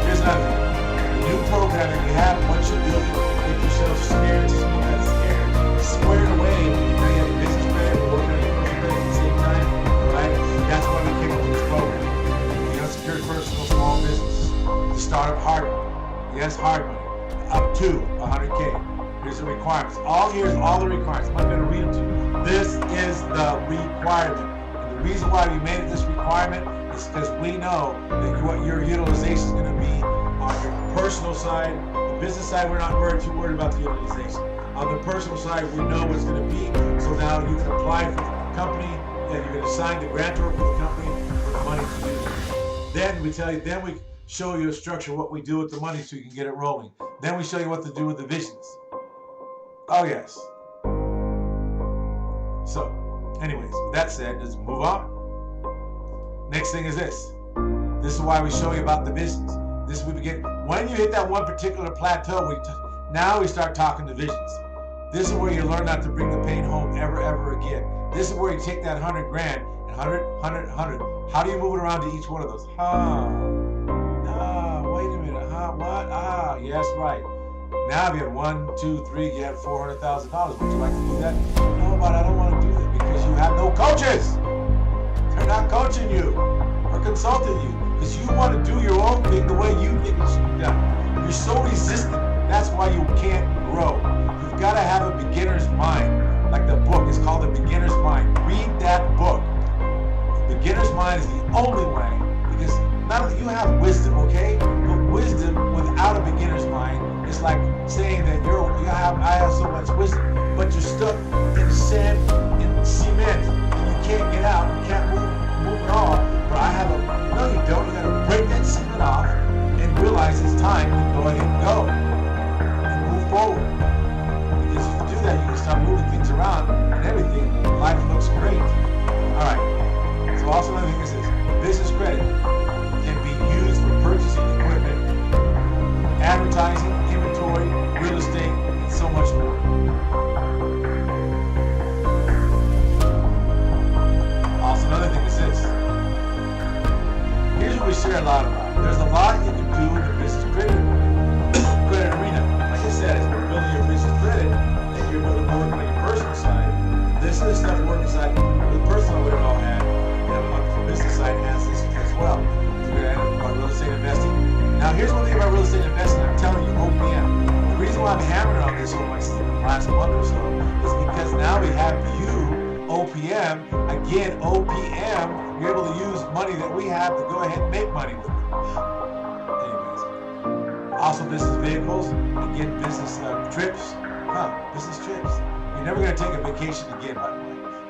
here's another thing. The new program that you have, once you build it, get yourself scared, squared away, now you have business credit, working on your personal credit at the same time, right? That's why we came up with this program. The unsecured personal small business, the startup hard money. Yes, hard money. Up to 100K. Here's the requirements. Here's all the requirements. I'm going to read them to you. This is the requirement. And the reason why we made it this requirement is because we know that what your utilization is going to be on your personal side. The business side, we're not too worried about the utilization. On the personal side, we know what it's going to be. So now you can apply for the company, and you're going to sign the grantor for the company for the money to use it. Then we tell you, we show you a structure what we do with the money so you can get it rolling. Then we show you what to do with the visions. Oh yes. So, anyways, with that said, let's move on. Next thing is this. This is why we show you about the visions. This we begin. When you hit that one particular plateau, now we start talking the visions. This is where you learn not to bring the pain home ever again. This is where you take that 100 grand and 100. How do you move it around to each one of those? Wait a minute. What? Yes, right. Now if you have 1, 2, 3, you have $400,000. Would you like to do that? No, but I don't want to do that because you have no coaches. They're not coaching you or consulting you because you want to do your own thing the way you think it should be done. You're so resistant. That's why you can't grow. You've got to have a beginner's mind. Like the book is called The Beginner's Mind. Read that book. The beginner's mind is the only way because not only you have wisdom, okay? But wisdom without a beginner's mind is like saying that I have so much wisdom, but you're stuck in sand, in cement, and you can't get out, you can't move at all. But no, you don't. You gotta break that cement off and realize it's time to go ahead and go and move forward. Because if you do that, you can start moving things around and everything. Life looks great. All right. So also another thing is this: business credit can be used for purchasing equipment, advertising, inventory, real estate, and so much more. Also, another thing is this. Here's what we share a lot about. There's a lot you can do in the business credit arena. Like I said, as we're building your business credit and you're building more on your personal side, this is the stuff so much in the last month or so is because now we have OPM. Again, OPM, you're able to use money that we have to go ahead and make money with it. Anyways, also business vehicles, again, business trips. Business trips. You're never going to take a vacation again, by the way.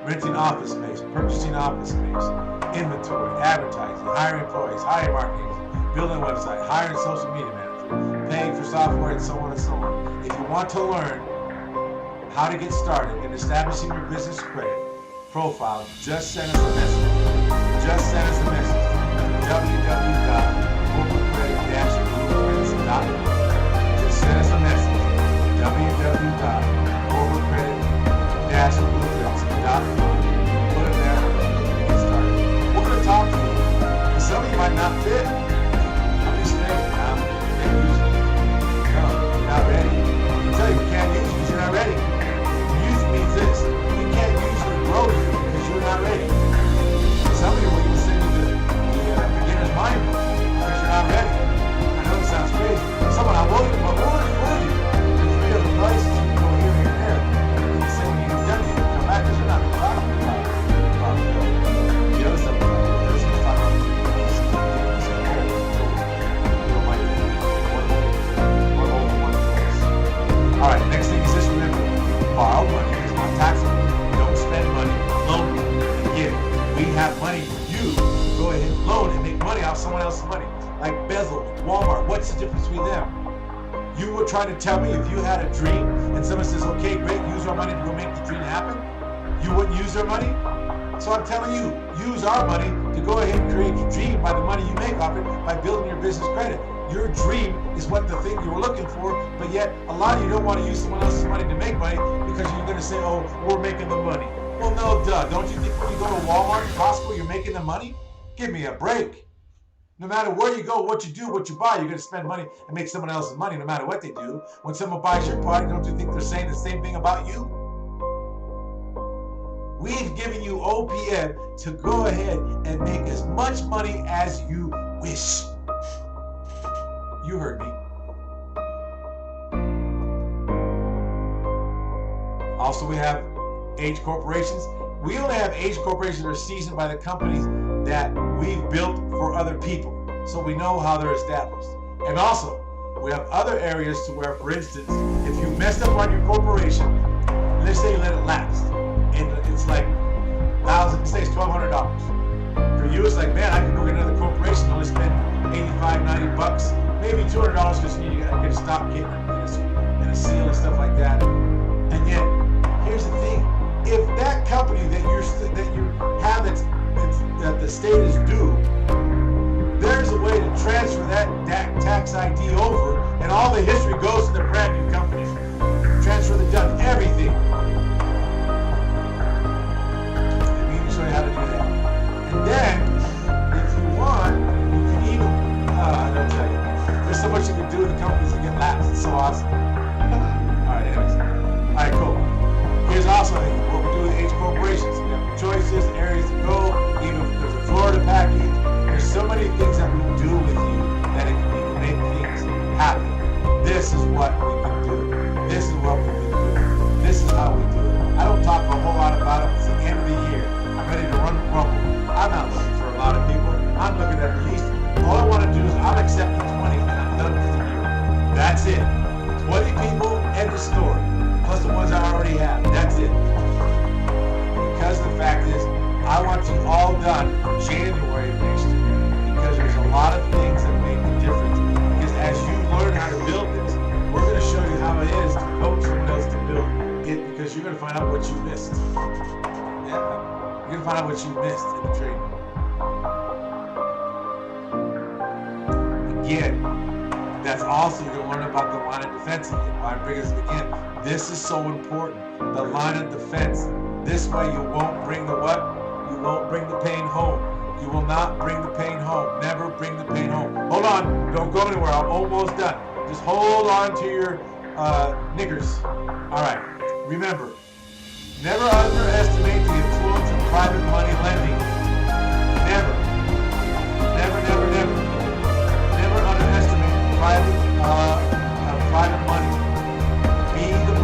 Renting office space, purchasing office space, inventory, advertising, hiring employees, hiring marketing, building a website, hiring a social media manager, paying for software, and so on and so on. If you want to learn how to get started in establishing your business credit profile, just send us a message. Just send us a message to www.corporatecredit-blueprints.com. Just send us a message to www.corporatecredit-blueprints.com. Put it there and get started. We're going to talk to you. And some of you might not fit. I'm just saying, can't use it. No, you're not ready. I tell you, we can't use it because you're not ready. Use means this. We can't use it to grow you because you're not ready. Some of you will even send you the beginner's mind book because you're not ready. I know it sounds crazy. Someone, I'm willing to, but we're already for you. There's 3 different places you can go here and there. And you say when you're done, you can come back because you're not talking about the other stuff. This is talking about all right, next thing is just remember, borrow money is not taxable. Don't spend money, loan money. Again, we have money for you to go ahead and loan and make money off someone else's money. Like Bezel, Walmart, what's the difference between them? You were trying to tell me if you had a dream and someone says, okay, great, use our money to go make the dream happen, you wouldn't use their money? So I'm telling you, use our money to go ahead and create your dream by the money you make off it by building your business credit. Your dream is what the thing you were looking for, but yet a lot of you don't want to use someone else's money to make money because you're going to say, oh, we're making the money. Well, no, duh. Don't you think when you go to Walmart and Costco, you're making the money? Give me a break. No matter where you go, what you do, what you buy, you're going to spend money and make someone else's money no matter what they do. When someone buys your product, don't you think they're saying the same thing about you? We've given you OPM to go ahead and make as much money as you wish. You heard me. Also, we have age corporations. We only have age corporations that are seasoned by the companies that we've built for other people. So we know how they're established. And also, we have other areas to where, for instance, if you messed up on your corporation, let's say you let it lapse, and it's like say it's $1,200. For you, it's like, man, I can go get another corporation, only spend $85, $90, maybe $200 because you can stop getting and a seal and stuff like that. And yet, here's the thing: if that company that you have that the state is due, there's a way to transfer that tax ID over, and all the history goes to the brand new company. Transfer the done everything. And we can show you how to do that. And then, if you want, you can even I'll tell you. There's so much you can do with the companies that get lapsed. It's so awesome. Alright, anyways. Alright, cool. Here's also what we do with age corporations. We have choices, areas to go, even if there's a Florida package. There's so many things that we do with you that we can make things happen. This is what we can do. This is what we can do. This is how we do it. I don't talk a whole lot about it. It's the end of the year. I'm ready to run the rumble. I'm not looking for a lot of people. I'm looking at least. All I want to do is I'm accepting 20 and I'm done for the year. That's it. 20 people, end of story. Plus the ones I already have. That's it. Because the fact is, I want you all done January of next year. Because there's a lot of things that make a difference. Because as you learn how to build this, we're going to show you how it is to coach someone else to build it, because you're going to find out what you missed. Yeah. You're going to find out what you missed in the training. Again, that's also you're going to learn about the line of defense again. Why I bring this again. This is so important. The line of defense. This way you won't bring the what? You won't bring the pain home. You will not bring the pain home. Never bring the pain home. Hold on. Don't go anywhere. I'm almost done. Just hold on to your niggers. All right. Remember, never underestimate the influence of private money lending. Never. Never, never, never. Never underestimate private money. Be the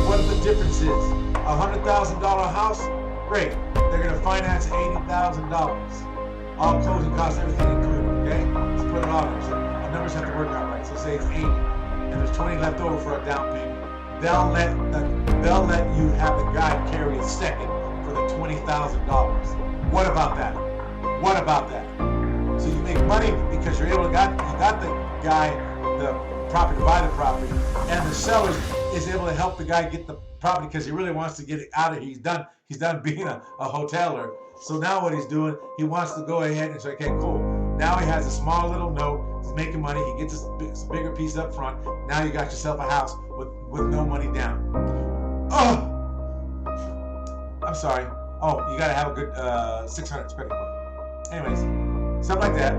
what the difference is. $100,000 house, great. They're going to finance $80,000. All closing costs, everything included, okay? Let's put it on there. So our numbers have to work out right. So say it's 80, and there's 20 left over for a down payment. They'll let you have the guy carry a second for the $20,000. What about that? What about that? So you make money because you got the guy the property to buy the property, and the seller is able to help the guy get the property because he really wants to get it out of here. He's done being a hoteler. So now what he's doing, he wants to go ahead and say, okay, cool. Now he has a small little note. He's making money. He gets a bigger piece up front. Now you got yourself a house with no money down. Oh, I'm sorry. Oh, you got to have a good 600 expected money. Anyways, something like that.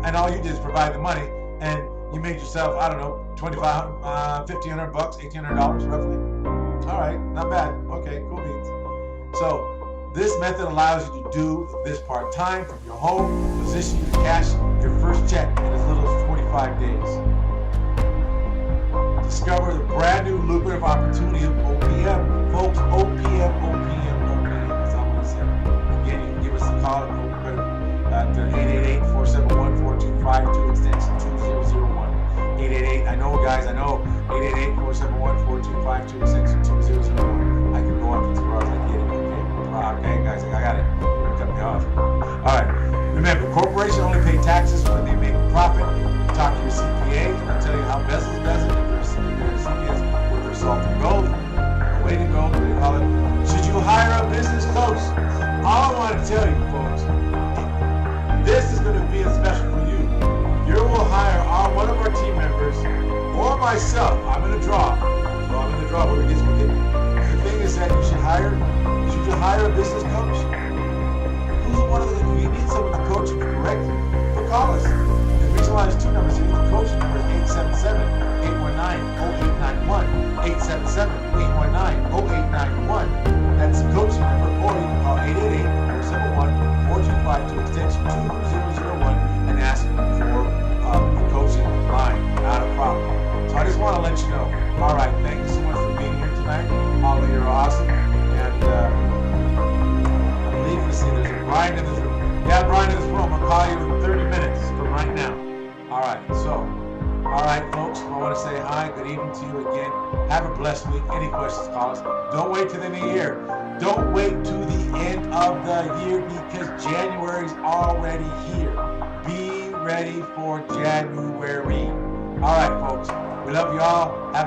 And all you did is provide the money, and you made yourself, I don't know, $2,500, $1,500, $1,800 roughly. All right, not bad. Okay, cool beans. So this method allows you to do this part-time from your home, position you to cash your first check in as little as 45 days. Discover the brand new lucrative opportunity of OPM. Folks, OPM. That's all I'm going to say. Again, you can give us a call at 888-471-4252, extension 2001. 888, I know guys, 888-471-4252, extension 2001. I can go on for 2 hours, I get it, okay, guys, I got it. Cut me off. Alright, remember, corporations only pay taxes when they make a profit. Talk to your CPA, and I'll tell you how Bezos does it. If your CPA is with their salt and gold, the way to go, what do you call it? Should you hire a business coach? All I want to tell you, folks, this is going to be special for you. You will hire one of our team members or myself. I'm in the draw. So I'm in the draw where we get. The thing is that you should hire a business coach. Who's one of the? You need someone to coach you correctly. So call us. The reason why there's 2 numbers here. The coaching number is 877-819-0891. 877-819-0891. That's the coaching number. Or you can call 888-471-4252 extension 2001 and ask for the coaching line. Not a problem. So I just want to let you know. All right, thank you so much for being here tonight. All of you are awesome. And I believe there's Brian in this room. Yeah, Brian in this room. I'll call you in 30 minutes from right now. All right, folks, I want to say hi, good evening to you again. Have a blessed week. Any questions, call us. Don't wait till the end of the year. Don't wait to the end of the year because January's already here. Be ready for January. All right, folks. We love you all. Have a